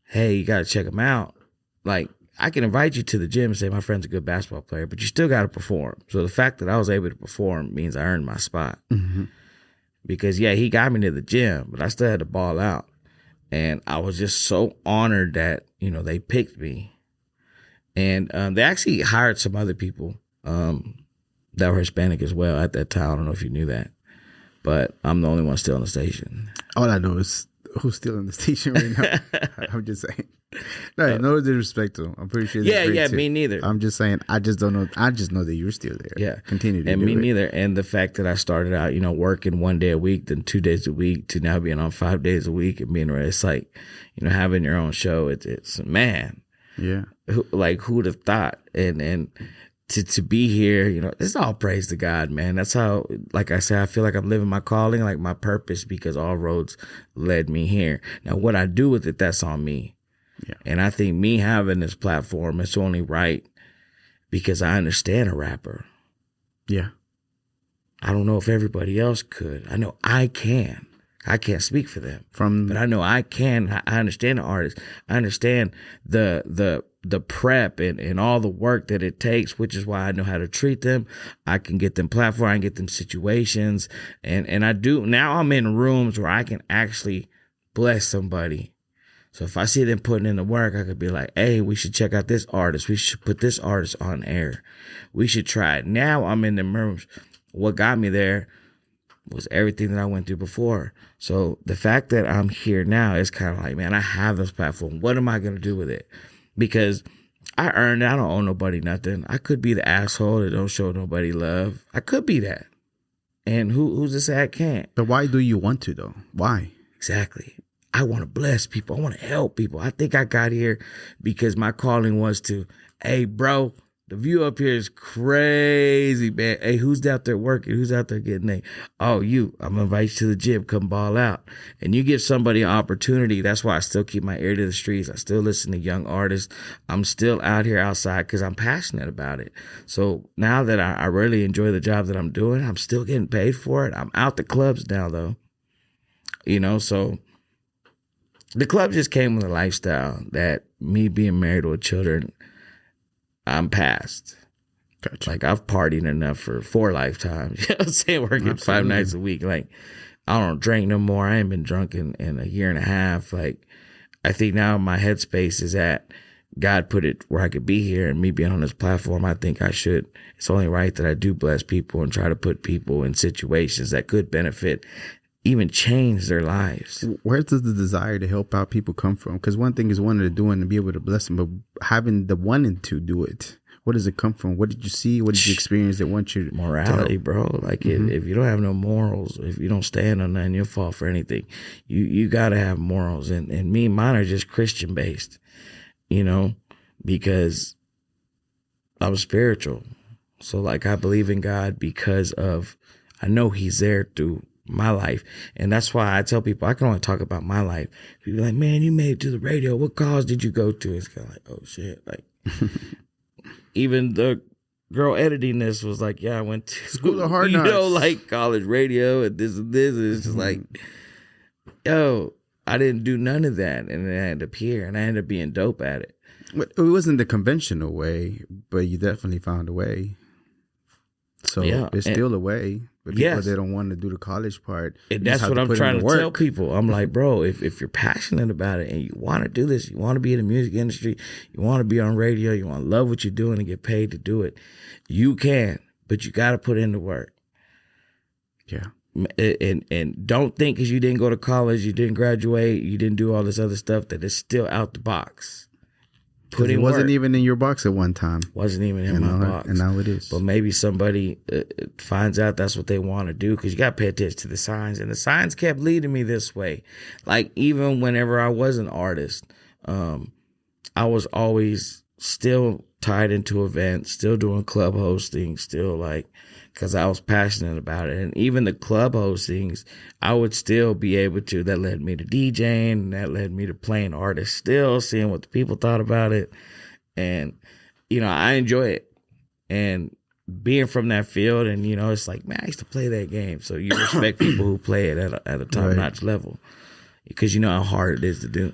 hey, you got to check him out. Like, I can invite you to the gym and say, my friend's a good basketball player, but you still got to perform. So the fact that I was able to perform means I earned my spot. Mm-hmm. Because, yeah, he got me to the gym, but I still had to ball out. And I was just so honored that, they picked me. And they actually hired some other people that were Hispanic as well at that time. I don't know if you knew that. But I'm the only one still on the station. All I know is who's still in the station right now. I'm just saying. No disrespect to him. I'm pretty sure. Yeah, too. me neither. I'm just saying. I just don't know. I just know that you're still there. Yeah, continue to and do me it. neither. And the fact that I started out, working 1 day a week, then 2 days a week, to now being on 5 days a week and being ready. It's like, having your own show. It's man. Yeah. Who'd have thought? And to be here, it's all praise to God, man. That's how, like I said, I feel like I'm living my calling, like my purpose, because all roads led me here. Now, what I do with it, that's on me. Yeah. And I think me having this platform, it's only right because I understand a rapper. Yeah. I don't know if everybody else could. I know I can. I can't speak for them. But I know I can. I understand the artist. I understand the prep and all the work that it takes, which is why I know how to treat them. I can get them platform, I can get them situations. And I do. Now I'm in rooms where I can actually bless somebody. So if I see them putting in the work, I could be like, hey, we should check out this artist. We should put this artist on air. We should try it. Now I'm in the rooms. What got me there was everything that I went through before. So the fact that I'm here now is kind of like, man, I have this platform. What am I going to do with it? Because I earned it. I don't owe nobody nothing. I could be the asshole that don't show nobody love. I could be that. And who's to say I can't? But why do you want to, though? Why? Exactly. I want to bless people. I want to help people. I think I got here because my calling was to, hey, bro, the view up here is crazy, man. Hey, who's out there working? Who's out there getting a? Oh, you. I'm going to invite you to the gym. Come ball out. And you give somebody an opportunity. That's why I still keep my ear to the streets. I still listen to young artists. I'm still out here outside because I'm passionate about it. So now that I really enjoy the job that I'm doing, I'm still getting paid for it. I'm out the clubs now, though. So the club just came with a lifestyle that me being married with children, I'm past. Gotcha. Like, I've partied enough for 4 lifetimes. You know what I'm saying? Working Absolutely. 5 nights a week. Like, I don't drink no more. I ain't been drunk in a year and a half. Like, I think now my headspace is at, God put it where I could be here, and me being on this platform, I think I should. It's only right that I do bless people and try to put people in situations that could benefit, even change their lives. Where does the desire to help out people come from? Because one thing is wanting to do it and be able to bless them, but having the wanting to do it, where does it come from? What did you see? What did you experience that want you morality, bro? Like if you don't have no morals, if you don't stand on nothing, you'll fall for anything. You got to have morals, and mine are just Christian based, because I'm spiritual. So like I believe in God because I know He's there through my life. And that's why I tell people I can only talk about my life. People are like, man, you made it to the radio. What cause did you go to? It's kind of like, oh shit. Like even the girl editing this was like, yeah, I went to School of Hard Knocks. Like college radio and this and this. And it's just like, yo, I didn't do none of that. And then I ended up here and I ended up being dope at it. It wasn't the conventional way, but you definitely found a way. So yeah, it's still a way. But people, yes, they don't want to do the college part. And that's what I'm trying to tell people. I'm like, bro, if you're passionate about it and you want to do this, you want to be in the music industry, you want to be on radio, you want to love what you're doing and get paid to do it, you can, but you got to put in the work. Yeah. And don't think because you didn't go to college, you didn't graduate, you didn't do all this other stuff that it's still out the box. It wasn't even in your box at one time. Wasn't even in my box. And now it is. But maybe somebody finds out that's what they want to do, because you got to pay attention to the signs. And the signs kept leading me this way. Like even whenever I was an artist, I was always still tied into events, still doing club hosting, still like, because I was passionate about it. And even the club hostings, I would still be able to, that led me to DJing, and that led me to playing artists still, seeing what the people thought about it. And, I enjoy it. And being from that field, and, it's like, man, I used to play that game. So you respect people who play it at a top-notch level, because you know how hard it is to do.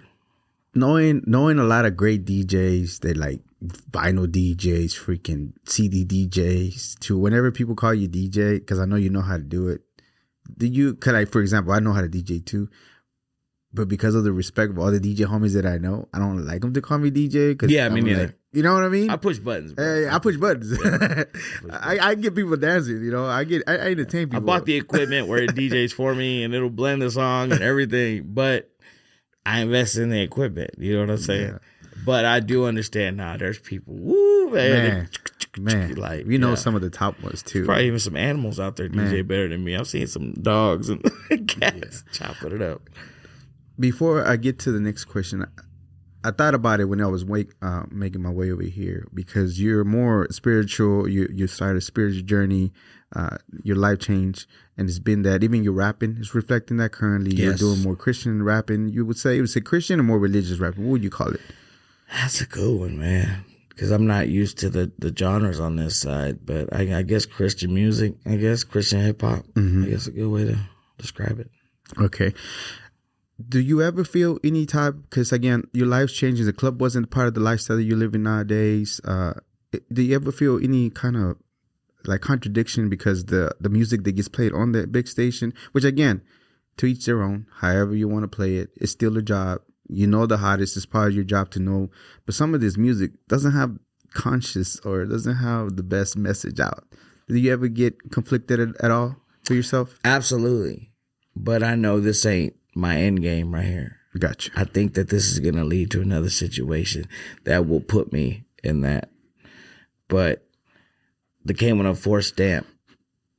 Knowing a lot of great DJs, they like vinyl DJs, freaking CD DJs, to whenever people call you DJ, because I know you know how to do it. For example, I know how to DJ too, but because of the respect of all the DJ homies that I know, I don't like them to call me DJ. Yeah, me neither. Like, you know what I mean? I push buttons, bro. Hey, I push buttons. I get people dancing, I entertain people. I bought the equipment where it DJs for me and it'll blend the song and everything, but I invest in the equipment. You know what I'm saying? Yeah. But I do understand now. There's people, woo, man. Like, some of the top ones too. Probably even some animals out there DJ better than me. I've seen some dogs and cats chopping it up. Before I get to the next question, I thought about it when I was making my way over here, because you're more spiritual. You started a spiritual journey. Your life changed, and it's been that. Even your rapping is reflecting that currently. Yes. You're doing more Christian rapping. You would say Christian or more religious rapping? What would you call it? That's a good one, man, because I'm not used to the genres on this side, but I guess Christian music, Christian hip hop, I guess a good way to describe it. Okay. Do you ever feel any type, because again, your life's changing, the club wasn't part of the lifestyle that you're living nowadays. Do you ever feel any kind of like contradiction because the music that gets played on that big station, which again, to each their own, however you want to play it, it's still a job. The hottest, it's part of your job to know. But some of this music doesn't have conscious or doesn't have the best message out. Do you ever get conflicted at all for yourself? Absolutely. But I know this ain't my end game right here. Gotcha. I think that this is going to lead to another situation that will put me in that. But the K104 stamp,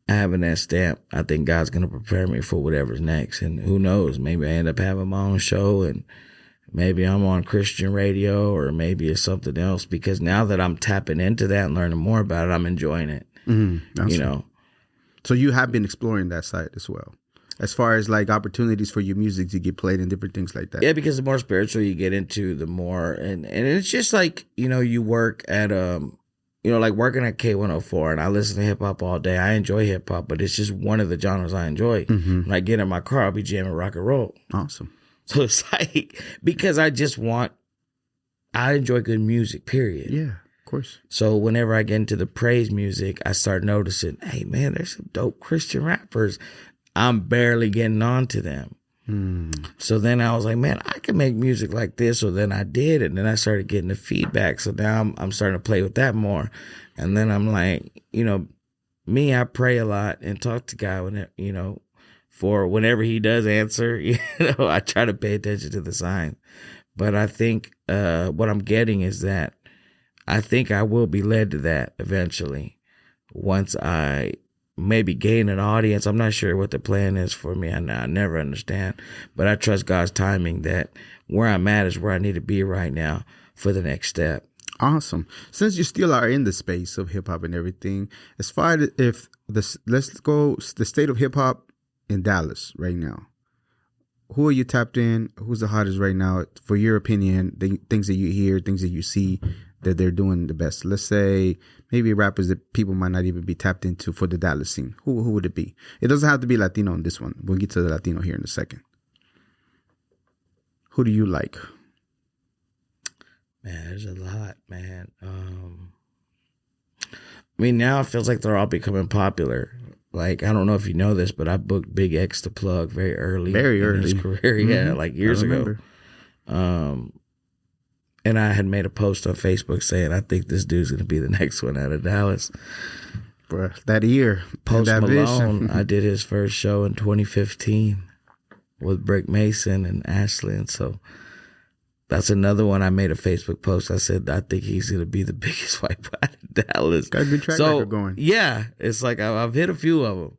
having that stamp, I think God's going to prepare me for whatever's next. And who knows, maybe I end up having my own show, and maybe I'm on Christian radio, or maybe it's something else, because now that I'm tapping into that and learning more about it, I'm enjoying it. Right. So you have been exploring that side as well, as far as like opportunities for your music to get played and different things like that. Yeah, because the more spiritual you get into, the more, and it's just like, you work at, like working at K104, and I listen to hip hop all day. I enjoy hip hop, but it's just one of the genres I enjoy. When I get in my car, I'll be jamming rock and roll. Awesome. So it's like, because I enjoy good music, period. Yeah, of course. So whenever I get into the praise music, I start noticing, hey man, there's some dope Christian rappers. I'm barely getting on to them. So then I was like, man, I can make music like this. So then I did, and then I started getting the feedback. So now I'm starting to play with that more. And then I'm like, me, I pray a lot and talk to God when for whenever he does answer, I try to pay attention to the signs. But I think what I'm getting is that I think I will be led to that eventually once I maybe gain an audience. I'm not sure what the plan is for me. I never understand, but I trust God's timing that where I'm at is where I need to be right now for the next step. Awesome. Since you still are in the space of hip hop and everything, as far as let's go the state of hip hop in Dallas right now. Who are you tapped in? Who's the hottest right now? For your opinion, the things that you hear, things that you see that they're doing the best. Let's say maybe rappers that people might not even be tapped into for the Dallas scene. Who would it be? It doesn't have to be Latino on this one. We'll get to the Latino here in a second. Who do you like? Man, there's a lot, man. Now it feels like they're all becoming popular. Like, I don't know if you know this, but I booked Big X to plug very early. Very early. In his career, yeah, like years ago. And I had made a post on Facebook saying, I think this dude's going to be the next one out of Dallas. Bruh, that year. Post that Malone, I did his first show in 2015 with Brick Mason and Ashland. So that's another one. I made a Facebook post. I said, I think he's going to be the biggest white boy out of Dallas. Got a good track record going. Yeah, it's like I've hit a few of them.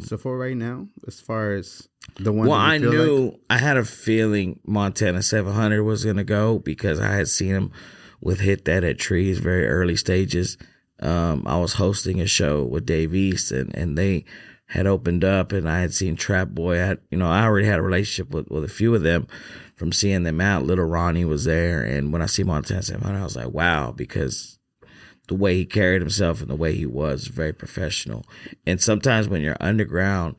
So for right now, as far as the one, I knew I had a feeling Montana 700 was going to go because I had seen him with Hit That at Trees very early stages. I was hosting a show with Dave East and they had opened up and I had seen Trap Boy. I already had a relationship with a few of them from seeing them out. Little Ronnie was there. And when I see Montana 700, I was like, wow, because the way he carried himself and the way he was very professional. And sometimes when you're underground,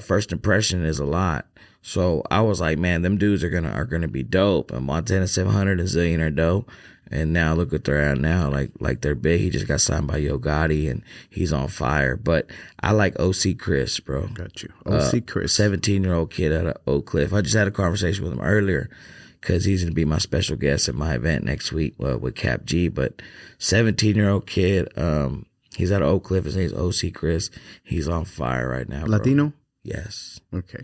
first impression is a lot. So I was like, man, them dudes are gonna be dope. And Montana 700 and Zillion are dope. And now look what they're at now. Like they're big. He just got signed by Yo Gotti and he's on fire. But I like OC Chris, bro. Got you. OC Chris. 17-year-old kid out of Oak Cliff. I just had a conversation with him earlier because he's going to be my special guest at my event next week with Cap G. But 17-year-old kid, he's out of Oak Cliff. His name's OC Chris. He's on fire right now, bro. Latino? Yes. Okay.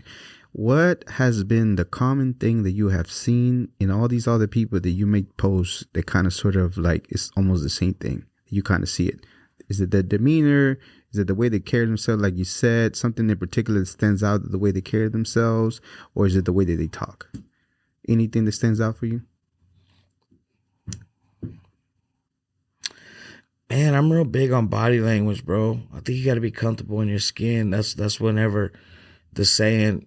What has been the common thing that you have seen in all these other people that you make posts that kind of sort of like it's almost the same thing? You kind of see it. Is it the demeanor? Is it the way they carry themselves? Like you said, something in particular that stands out, the way they carry themselves? Or is it the way that they talk? Anything that stands out for you? Man, I'm real big on body language, bro. I think you got to be comfortable in your skin. That's whenever the saying,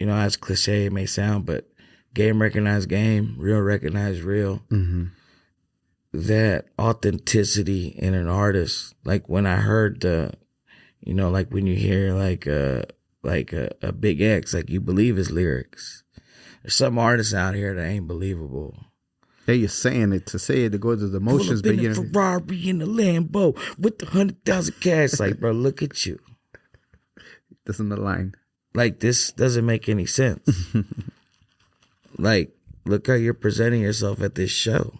as cliche it may sound, but game recognize game, real recognize real. Mm-hmm. That authenticity in an artist, like when I heard like when you hear like a Big X, like you believe his lyrics. There's some artists out here that ain't believable. Yeah, you're saying it to say it to go to the emotions, but you Ferrari in the Lambo with the 100,000 cash. Like, bro, look at you. Doesn't align. Like, this doesn't make any sense. Like, look how you're presenting yourself at this show.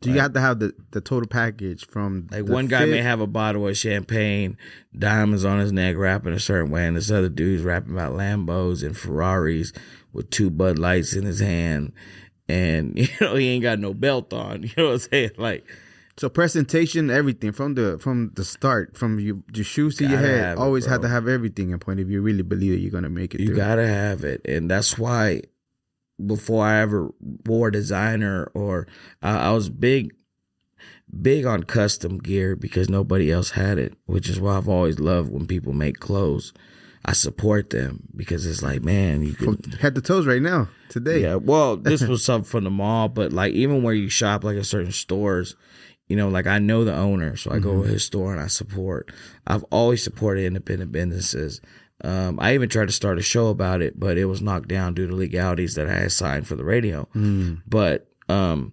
Do you have to have the total package from like one guy may have a bottle of champagne, diamonds on his neck, rapping a certain way, and this other dude's rapping about Lambos and Ferraris with 2 Bud Lights in his hand, and he ain't got no belt on. You know what I'm saying? Like, so presentation, everything from the start, from your shoes to your head, always have to have everything in point if you really believe that you're gonna make it. You gotta have it, and that's why. Before I ever wore designer or I was big on custom gear because nobody else had it, which is why I've always loved when people make clothes. I support them because it's like, man, you can head to toes right now today. Yeah, well, this was something from the mall, but like even where you shop, like at certain stores, like I know the owner, so I go to his store and I support. I've always supported independent businesses. I even tried to start a show about it, but it was knocked down due to legalities that I had signed for the radio. But I've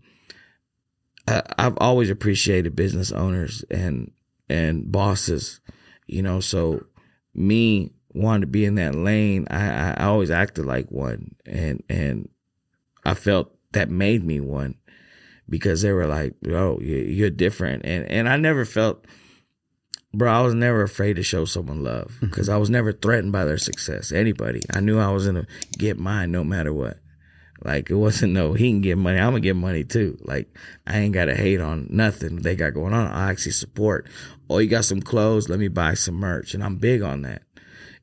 always appreciated business owners and bosses, So me, wanted to be in that lane, I always acted like one, and I felt that made me one, because they were like, "Oh, you're different," and I never felt, bro, I was never afraid to show someone love, because I was never threatened by their success. Anybody, I knew I was gonna get mine no matter what. Like, it wasn't no, he can get money, I'm gonna get money too. Like, I ain't gotta hate on nothing they got going on. I actually support. Oh, you got some clothes? Let me buy some merch, and I'm big on that.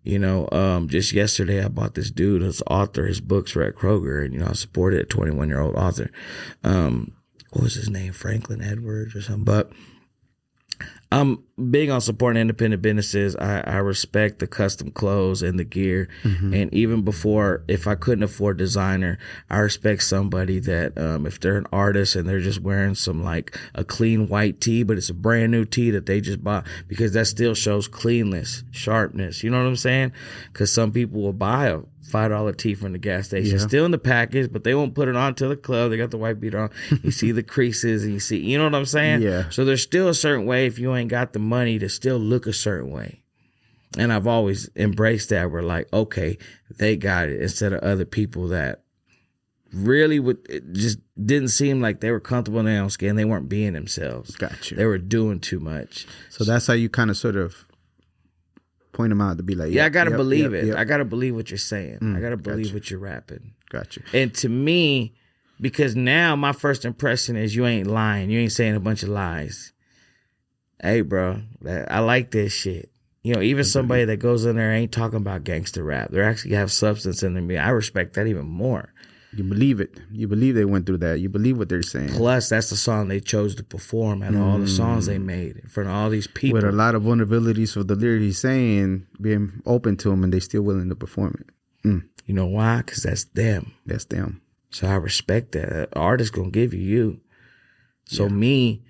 You know, just yesterday I bought this dude, his author, his books were at Kroger, and, you know, I supported a 21-year-old author. What was his name? Franklin Edwards or something. But I'm big on supporting independent businesses. I respect the custom clothes and the gear. And even before, if I couldn't afford designer, I respect somebody that, if they're an artist and they're just wearing some, like, a clean white tee, but it's a brand new tee that they just bought, because that still shows cleanness, sharpness. You know what I'm saying? Because some people will buy a $5 tee from the gas station, still in the package, but they won't put it on to the club. They got the white beater on. You see the creases, and you know what I'm saying? Yeah. So there's still a certain way, if you ain't got the money, to still look a certain way. And I've always embraced that. We're like, okay, they got it, instead of other people that really it just didn't seem like they were comfortable in their own skin. They weren't being themselves. Gotcha. They were doing too much. So that's how you kind of sort of point them out, to be like, I gotta believe it. Yep. I gotta believe what you're saying. I gotta believe gotcha. what you're rapping. Gotcha. And to me, because now my first impression is you ain't lying. You ain't saying a bunch of lies. Hey, bro, I like this shit. You know, even somebody that goes in there ain't talking about gangster rap. They actually have substance in them. I respect that even more. You believe it. You believe they went through that. You believe what they're saying. Plus, that's the song they chose to perform out of all the songs they made in front of all these people. With a lot of vulnerabilities for the lyrics he's saying, being open to them, and they still willing to perform it. You know why? Because that's them. That's them. So I respect that. An artist gonna give you. So me,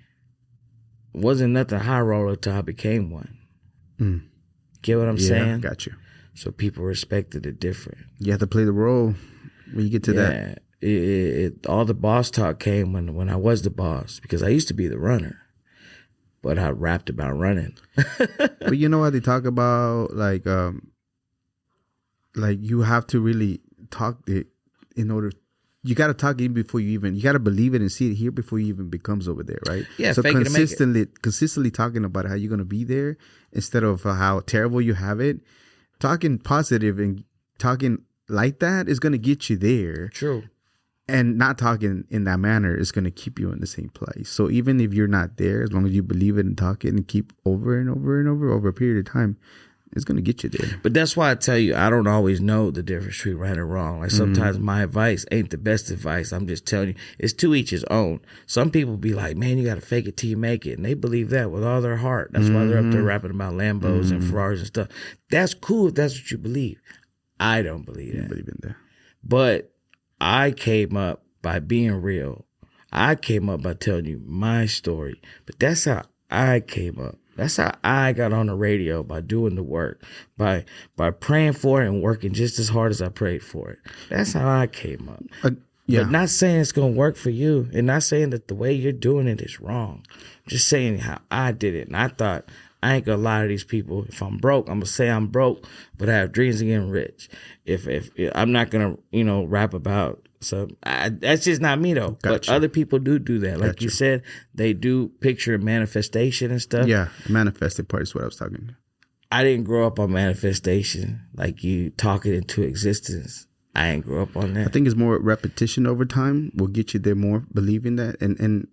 wasn't nothing high roller till I became one. Get what I'm saying? Got you. So people respected it different. You have to play the role when you get to that. All the boss talk came when I was the boss, because I used to be the runner, but I rapped about running. But you know what they talk about, like you have to really talk it in order. You got to talk it before you got to believe it and see it here before you even becomes over there, right? Yeah. So fake it to make it. consistently talking about how you're gonna be there instead of how terrible you have it. Talking positive and talking like that is gonna get you there. True. And not talking in that manner is going to keep you in the same place. So even if you're not there, as long as you believe it and talk it and keep over and over a period of time, it's going to get you there. But that's why I tell you, I don't always know the difference between right and wrong. Like, sometimes my advice ain't the best advice. I'm just telling you, it's to each his own. Some people be like, man, you got to fake it till you make it. And they believe that with all their heart. That's why they're up there rapping about Lambos and Ferraris and stuff. That's cool if that's what you believe. I don't believe that. You believe in that. But I came up by being real. I came up by telling you my story. But that's how I came up. That's how I got on the radio, by doing the work, by praying for it and working just as hard as I prayed for it. That's how I came up. But not saying it's going to work for you, and not saying that the way you're doing it is wrong. I'm just saying how I did it. And I thought, I ain't going to lie to these people. If I'm broke, I'm going to say I'm broke, but I have dreams of getting rich. If I'm not going to, rap about. So that's just not me, though. Gotcha. But other people do that. Like you said, they do picture manifestation and stuff. Yeah, the manifested part is what I was talking about. I didn't grow up on manifestation, like you talk it into existence. I ain't grow up on that. I think it's more repetition over time will get you there more, believing that and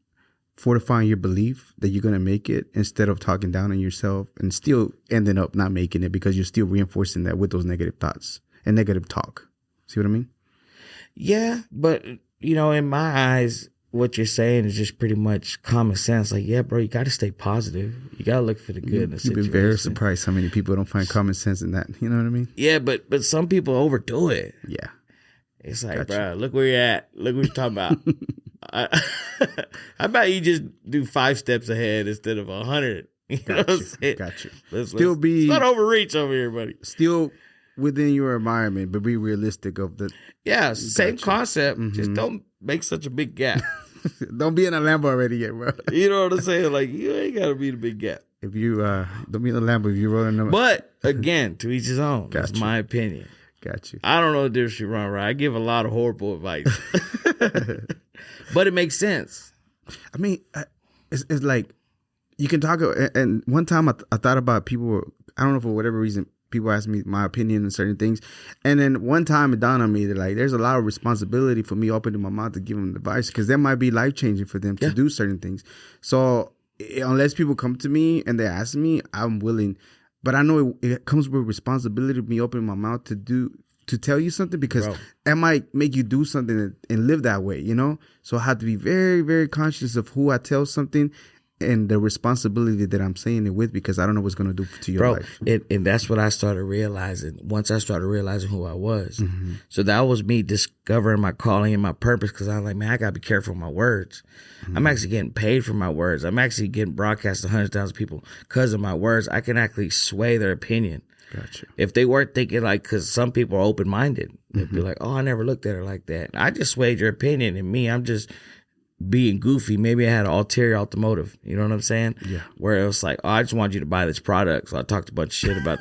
fortifying your belief that you're going to make it, instead of talking down on yourself and still ending up not making it because you're still reinforcing that with those negative thoughts and negative talk. See what I mean? Yeah, but, in my eyes, what you're saying is just pretty much common sense. Like, yeah, bro, you got to stay positive. You got to look for the good in the situation. You've been very surprised how many people don't find common sense in that. You know what I mean? Yeah, but some people overdo it. Yeah. It's like, bro, look where you're at. Look what you're talking about. How about you just do 5 steps ahead instead of 100? You know what I'm saying? Got you. Let's not overreach over here, buddy. Still within your environment, but be realistic of the. Yeah, same concept. Just don't make such a big gap. Don't be in a Lambo already yet, bro. You know what I'm saying? Like, you ain't got to be the big gap. If you don't be in the Lambo, if you rolling them. But again, to each his own. That's my opinion. Got you. I don't know the difference between wrong or right. I give a lot of horrible advice, but it makes sense. I mean, it's like you can talk. And one time I thought about people. I don't know, for whatever reason, people ask me my opinion on certain things. And then one time it dawned on me that like there's a lot of responsibility for me opening my mouth to give them advice, because that might be life changing for them to do certain things. So unless people come to me and they ask me, I'm willing. But I know it comes with responsibility of me opening my mouth to tell you something, because that might make you do something and live that way, you know? So I have to be very, very conscious of who I tell something and the responsibility that I'm saying it with, because I don't know what's going to do to your life. And that's what I started realizing once I started realizing who I was. Mm-hmm. So that was me discovering my calling and my purpose, because I was like, man, I got to be careful with my words. Mm-hmm. I'm actually getting paid for my words. I'm actually getting broadcast to 100,000 people because of my words. I can actually sway their opinion. Gotcha. If they weren't thinking, like, because some people are open-minded. They'd be like, oh, I never looked at her like that. I just swayed your opinion, and me, I'm just being goofy. Maybe I had an ulterior motive. You know what I'm saying? Yeah. Where it was like, oh, I just want you to buy this product. So I talked a bunch of shit about,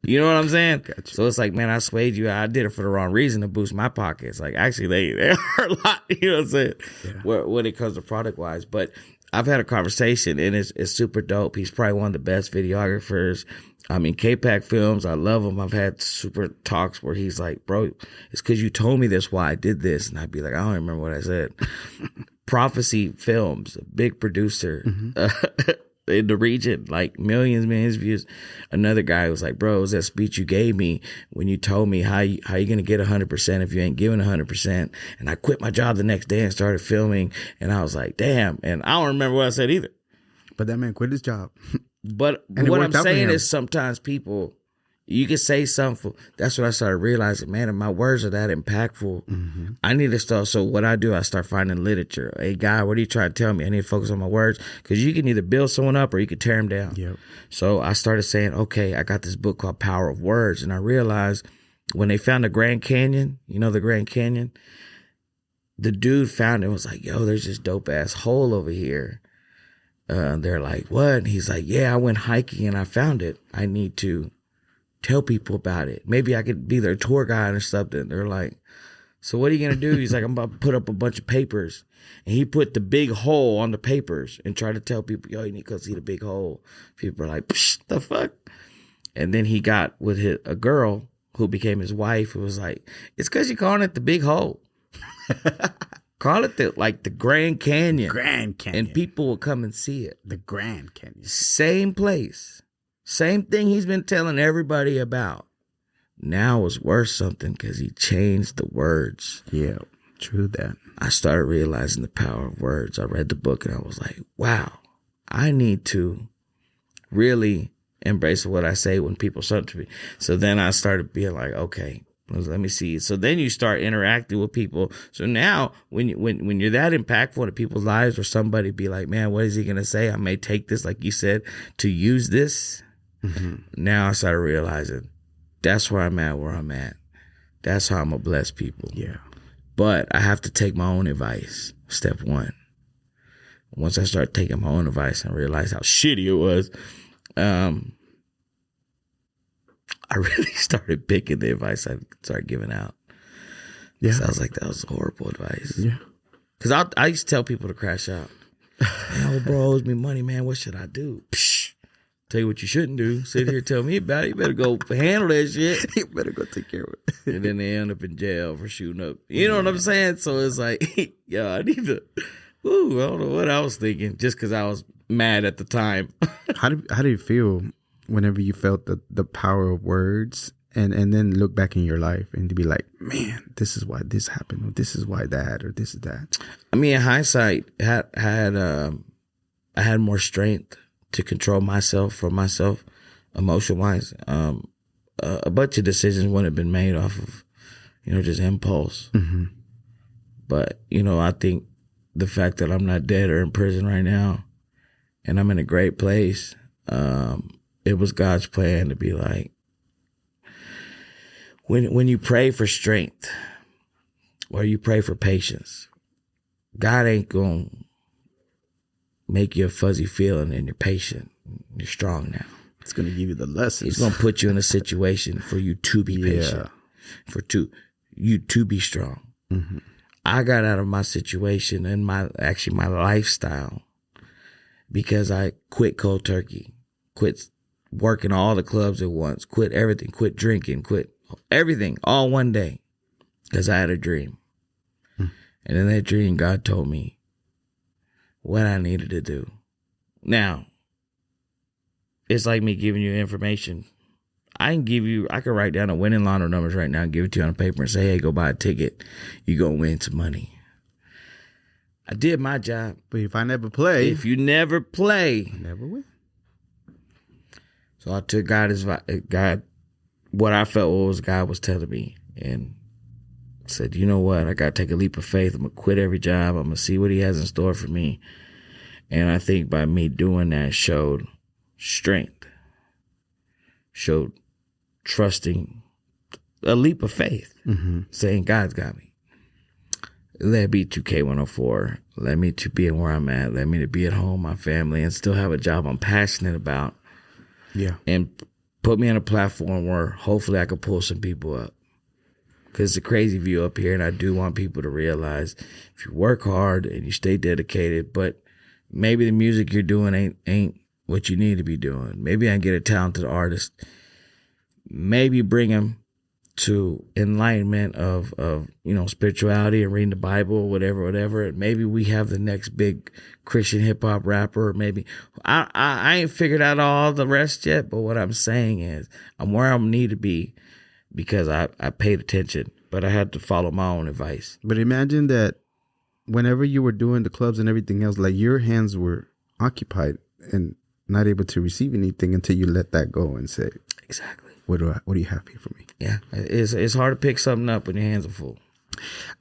you know what I'm saying? Gotcha. So it's like, man, I swayed you. I did it for the wrong reason, to boost my pockets. Like, actually, they are a lot, you know what I'm saying? Yeah. When it comes to product-wise. But I've had a conversation, and it's super dope. He's probably one of the best videographers. I mean, K-Pack Films, I love him. I've had super talks where he's like, bro, it's because you told me this, why I did this. And I'd be like, I don't remember what I said. Prophecy Films, a big producer in the region, like millions of views. Another guy was like, bro, it was that speech you gave me when you told me how you going to get 100% if you ain't giving 100%. And I quit my job the next day and started filming. And I was like, damn. And I don't remember what I said either. But that man quit his job. But what I'm saying is, sometimes people, you can say something. That's what I started realizing, man, if my words are that impactful, I need to start. So what I do, I start finding literature. Hey, guy, what are you trying to tell me? I need to focus on my words, because you can either build someone up or you can tear them down. Yep. So I started saying, okay, I got this book called Power of Words. And I realized when they found the Grand Canyon, you know, the Grand Canyon, the dude found it, was like, yo, there's this dope ass hole over here. They're like, what? And he's like, yeah, I went hiking and I found it. I need to tell people about it. Maybe I could be their tour guide or something. They're like, so what are you going to do? He's like, I'm about to put up a bunch of papers. And he put the big hole on the papers and tried to tell people, yo, you need to go see the big hole. People are like, psh, the fuck? And then he got with a girl who became his wife, who was like, it's because you're calling it the big hole. Call it the Grand Canyon. Grand Canyon. And people will come and see it. The Grand Canyon. Same place. Same thing he's been telling everybody about. Now it's worth something because he changed the words. Yeah, true that. I started realizing the power of words. I read the book and I was like, wow, I need to really embrace what I say when people say to me. So then I started being like, okay, let me see. So then you start interacting with people. So now when you're that impactful in people's lives, or somebody be like, man, what is he going to say? I may take this, like you said, to use this. Now I started realizing that's where I'm at. That's how I'm going to bless people. Yeah. But I have to take my own advice. Step one. Once I start taking my own advice and realize how shitty it was, I really started picking the advice I started giving out. Yeah. So I was like, that was horrible advice. Yeah. Because I used to tell people to crash out. Man, old bro owes me money, man. What should I do? Psh, tell you what you shouldn't do. Sit here and tell me about it. You better go handle that shit. You better go take care of it. And then they end up in jail for shooting up. You know what I'm saying? So it's like, yo, I need to, I don't know what I was thinking, just because I was mad at the time. How do you feel whenever you felt the power of words, and then look back in your life and to be like, man, this is why this happened, or this is why that, or this is that? I mean, in hindsight, I had more strength to control myself, for myself, emotion wise. A bunch of decisions wouldn't have been made off of, just impulse. But, I think the fact that I'm not dead or in prison right now, and I'm in a great place, it was God's plan to be like, when you pray for strength or you pray for patience, God ain't going to make you a fuzzy feeling, and you're patient. You're strong now. It's going to give you the lessons. He's going to put you in a situation for you to be patient, you to be strong. Mm-hmm. I got out of my situation and my lifestyle because I quit cold turkey, quit working all the clubs at once, quit everything, quit drinking, quit everything all one day because I had a dream. And in that dream, God told me what I needed to do. Now, it's like me giving you information. I can write down the winning lotto numbers right now and give it to you on paper and say, hey, go buy a ticket. You're going to win some money. I did my job. But if I never play. If you never play. I never win. So I took what I felt was God was telling me, and said, you know what? I got to take a leap of faith. I'm going to quit every job. I'm going to see what he has in store for me. And I think by me doing that showed strength, showed trusting, a leap of faith, saying God's got me. Led me to K104, led me to being where I'm at, led me to be at home, my family, and still have a job I'm passionate about. Yeah. And put me on a platform where hopefully I could pull some people up. Because it's a crazy view up here, and I do want people to realize if you work hard and you stay dedicated, but maybe the music you're doing ain't what you need to be doing. Maybe I can get a talented artist. Maybe bring him to enlightenment of spirituality and reading the Bible, whatever. And maybe we have the next big Christian hip hop rapper. Maybe I ain't figured out all the rest yet, but what I'm saying is I'm where I need to be because I paid attention, but I had to follow my own advice. But imagine that whenever you were doing the clubs and everything else, like your hands were occupied and not able to receive anything until you let that go and say, exactly. What do you have here for me? Yeah, it's hard to pick something up when your hands are full.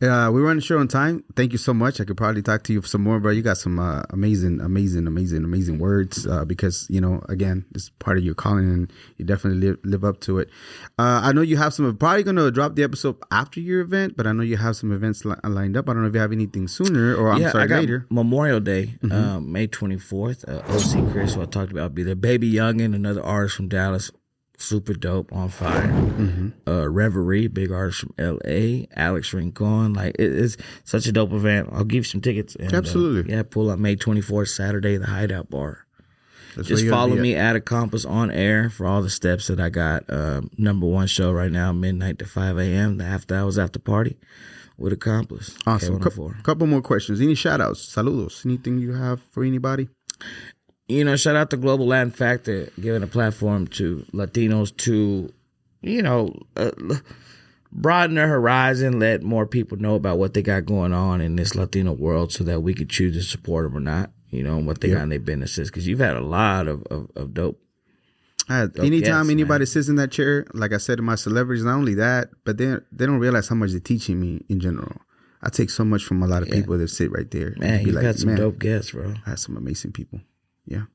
We run the show on time. Thank you so much. I could probably talk to you some more, bro. You got some amazing words because, again, it's part of your calling and you definitely live up to it. I know you have probably going to drop the episode after your event, but I know you have some events lined up. I don't know if you have anything sooner or later. Memorial Day, May 24th. OC Chris, who I talked about, will be there. Baby Youngin, another artist from Dallas. Super dope, on fire. Reverie, big artist from LA. Alex Rincon, it's such a dope event. I'll give you some tickets. And, absolutely. Pull up May 24th, Saturday, the Hideout Bar. That's just follow me at Accomplice on air for all the steps that I got. Number one show right now, midnight to 5 a.m. The after hours after party with Accomplice. Awesome. Couple more questions. Any shout outs? Saludos. Anything you have for anybody? Shout out to Global Latin Factor, giving a platform to Latinos to, broaden their horizon, let more people know about what they got going on in this Latino world so that we could choose to support them or not, and what they got in their businesses. Because you've had a lot of dope. Anytime anybody sits in that chair, like I said to my celebrities, not only that, but they don't realize how much they're teaching me in general. I take so much from a lot of people that sit right there. Man, you've had some dope guests, bro. I had some amazing people. Yeah.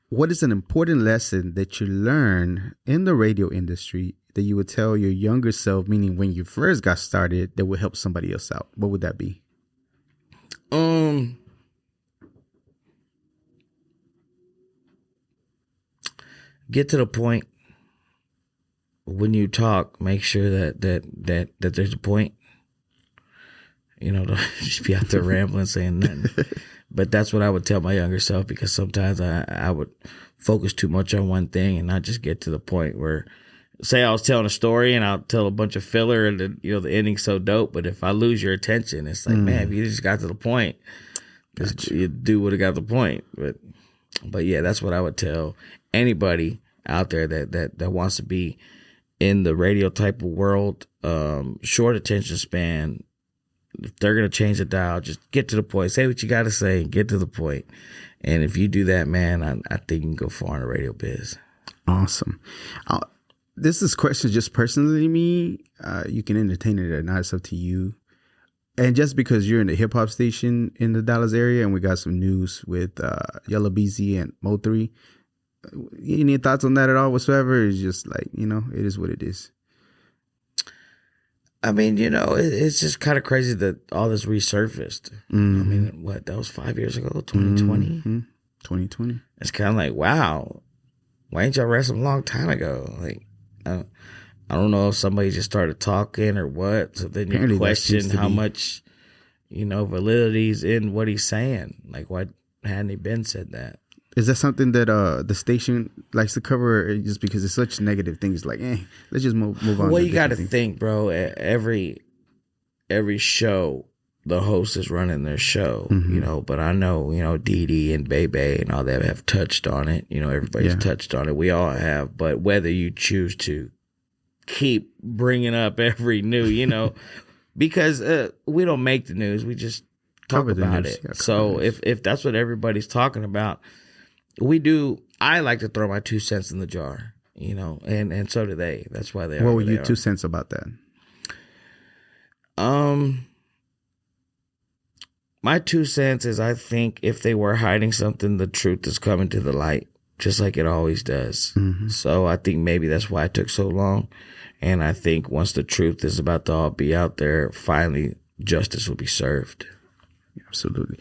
What is an important lesson that you learn in the radio industry that you would tell your younger self, meaning when you first got started, that would help somebody else out? What would that be? Get to the point. When you talk, make sure that there's a point. Don't just be out there rambling saying nothing. But that's what I would tell my younger self, because sometimes I would focus too much on one thing and not just get to the point where, say I was telling a story and I'll tell a bunch of filler and then, the ending's so dope. But if I lose your attention, it's like, man, if you just got to the point, you do would have got the point. But yeah, that's what I would tell anybody out there that wants to be in the radio type of world, short attention span. If they're going to change the dial, just get to the point. Say what you got to say and get to the point. And if you do that, man, I think you can go far in the radio biz. Awesome. This is question just personally me. You can entertain it or not. It's up to you. And just because you're in the hip hop station in the Dallas area and we got some news with Yellow BZ and Mo3, any thoughts on that at all whatsoever? It's just like, it is what it is. I mean, it's just kind of crazy that all this resurfaced. I mean, that was 5 years ago, 2020? 2020. It's kind of like, wow, why ain't y'all wrestled a long time ago? Like, I don't know if somebody just started talking or what. So then you question how much, validity's in what he's saying. Like, why hadn't he been said that? Is that something that the station likes to cover, just because it's such negative things? Like, let's just move on. Well, you got to think, bro. Every show, the host is running their show, But I know, Dee Dee and Bebe and all that have touched on it. Everybody's touched on it. We all have. But whether you choose to keep bringing up every new, because we don't make the news, we just talk about it. Yeah, so if that's what everybody's talking about, we do. I like to throw my 2 cents in the jar, and so do they. That's why they are. What were your 2 cents about that? My 2 cents is, I think if they were hiding something, the truth is coming to the light, just like it always does. So I think maybe that's why it took so long. And I think once the truth is about to all be out there, finally justice will be served. Absolutely.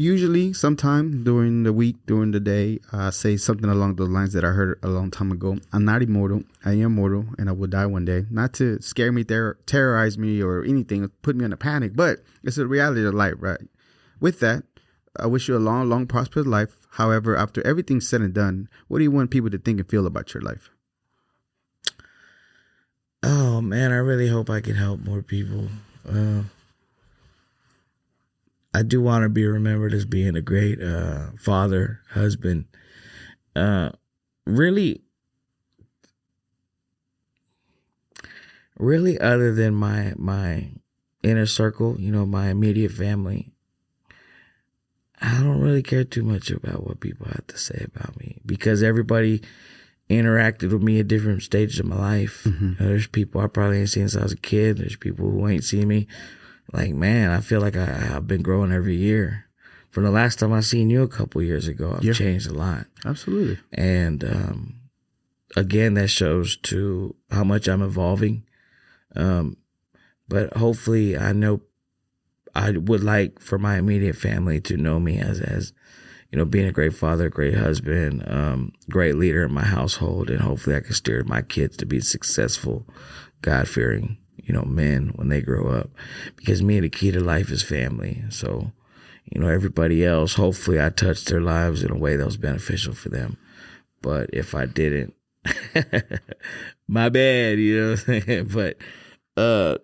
Usually, sometime during the week, during the day, I say something along those lines that I heard a long time ago. I'm not immortal. I am mortal, and I will die one day. Not to scare me, terrorize me, or anything, put me in a panic, but it's a reality of life, right? With that, I wish you a long, long, prosperous life. However, after everything's said and done, what do you want people to think and feel about your life? Oh, man, I really hope I can help more people. I do want to be remembered as being a great father, husband. Really, other than my inner circle, my immediate family, I don't really care too much about what people have to say about me, because everybody interacted with me at different stages of my life. There's people I probably ain't seen since I was a kid. There's people who ain't seen me. Like, man, I feel like I've been growing every year. From the last time I seen you a couple years ago, I've changed a lot. Absolutely. And again, that shows to how much I'm evolving. But hopefully, I know I would like for my immediate family to know me as being a great father, great husband, great leader in my household, and hopefully I can steer my kids to be successful, God-fearing, men when they grow up. Because me, the key to life is family. So, everybody else, hopefully I touched their lives in a way that was beneficial for them. But if I didn't, my bad, you know what I'm saying? But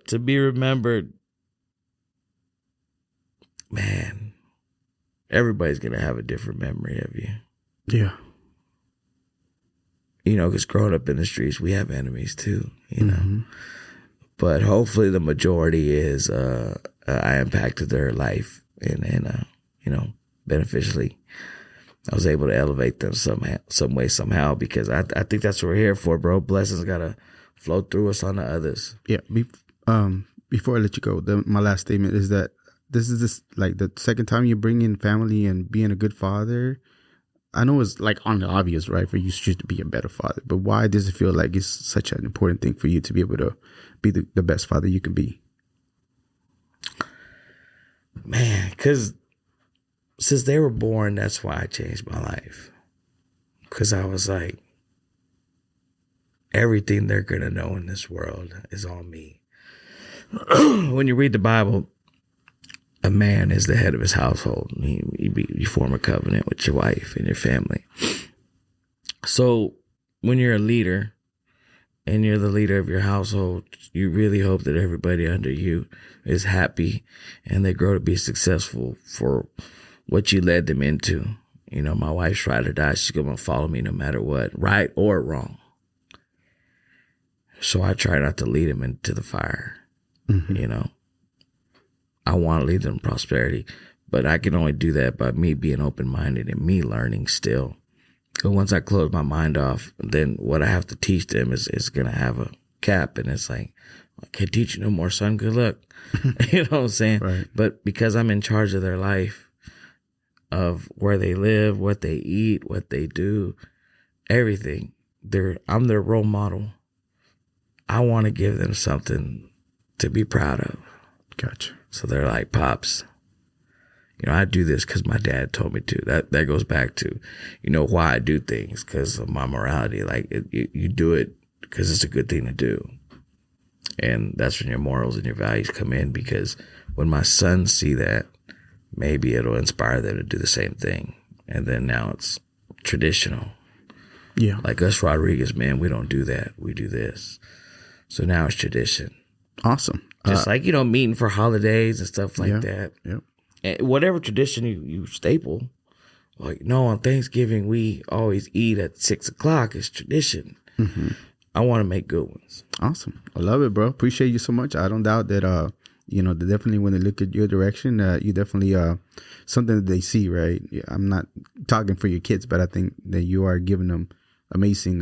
to be remembered, man, everybody's going to have a different memory of you. Yeah. Because growing up in the streets, we have enemies too, But hopefully the majority is I impacted their life and beneficially. I was able to elevate them some way, somehow, because I think that's what we're here for, bro. Blessings got to flow through us on the others. Yeah. Before I let you go, my last statement is that this is like the second time you bring in family and being a good father. I know it's like on the obvious, right, for you to be a better father, but why does it feel like it's such an important thing for you to be able to be the best father you can be? Man, because since they were born, that's why I changed my life. Because I was like, everything they're going to know in this world is on me. When you read the Bible, a man is the head of his household. You form a covenant with your wife and your family. So when you're a leader and you're the leader of your household, you really hope that everybody under you is happy and they grow to be successful for what you led them into. My wife's ride or die. She's going to follow me no matter what, right or wrong. So I try not to lead them into the fire, I want to lead them in prosperity, but I can only do that by me being open-minded and me learning still. Because once I close my mind off, then what I have to teach them is going to have a cap. And it's like, I can't teach you no more, son. Good luck. You know what I'm saying? Right. But because I'm in charge of their life, of where they live, what they eat, what they do, everything, I'm their role model. I want to give them something to be proud of. Gotcha. So they're like, Pops, I do this because my dad told me to. That goes back to, why I do things, because of my morality. Like, you do it because it's a good thing to do. And that's when your morals and your values come in, because when my sons see that, maybe it'll inspire them to do the same thing. And then now it's traditional. Yeah. Like us Rodriguez, man, we don't do that. We do this. So now it's tradition. Awesome. Just like, meeting for holidays and stuff like yeah, that. Yeah. And whatever tradition you staple. Like, no, on Thanksgiving, we always eat at 6 o'clock. It's tradition. Mm-hmm. I want to make good ones. Awesome. I love it, bro. Appreciate you so much. I don't doubt that, they definitely, when they look at your direction, you definitely, something that they see, right? Yeah, I'm not talking for your kids, but I think that you are giving them amazing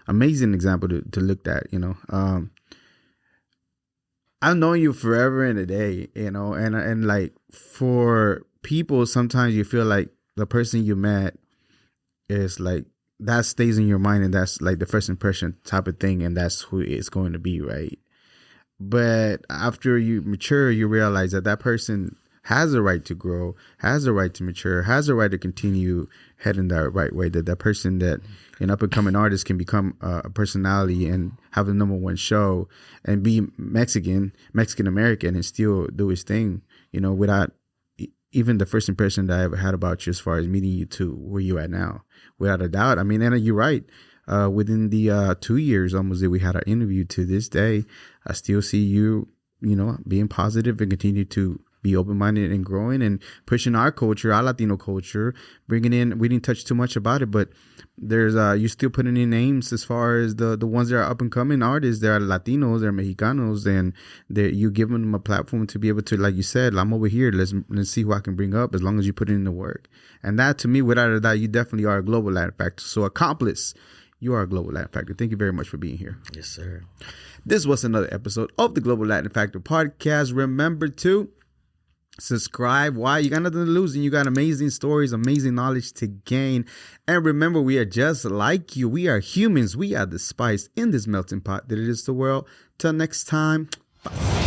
example to look at, I've known you forever and a day, and like, for people, sometimes you feel like the person you met is like, that stays in your mind, and that's like the first impression type of thing, and that's who it's going to be, right? But after you mature, you realize that person has a right to grow, has a right to mature, has a right to continue heading that right way. That person, that an up and coming artist, can become a personality and have the #1 show and be Mexican American and still do his thing, without even the first impression that I ever had about you as far as meeting you to where you at now. Without a doubt. I mean, Anna, you're right. Within the 2 years almost that we had our interview to this day, I still see you, being positive and continue to be open-minded and growing and pushing our culture, our Latino culture, bringing in, we didn't touch too much about it, but there's, you still putting in names as far as the ones that are up and coming artists. They're Latinos, they're Mexicanos, and you giving them a platform to be able to, like you said, I'm over here, let's see who I can bring up, as long as you put in the work. And that, to me, without a doubt, you definitely are a global Latin factor. So Accomplice, you are a global Latin factor. Thank you very much for being here. Yes, sir. This was another episode of the Global Latin Factor podcast. Remember to subscribe. Why? You got nothing to lose, and you got amazing stories, amazing knowledge to gain. And remember, we are just like you. We are humans. We are the spice in this melting pot that it is the world. Till next time. Bye.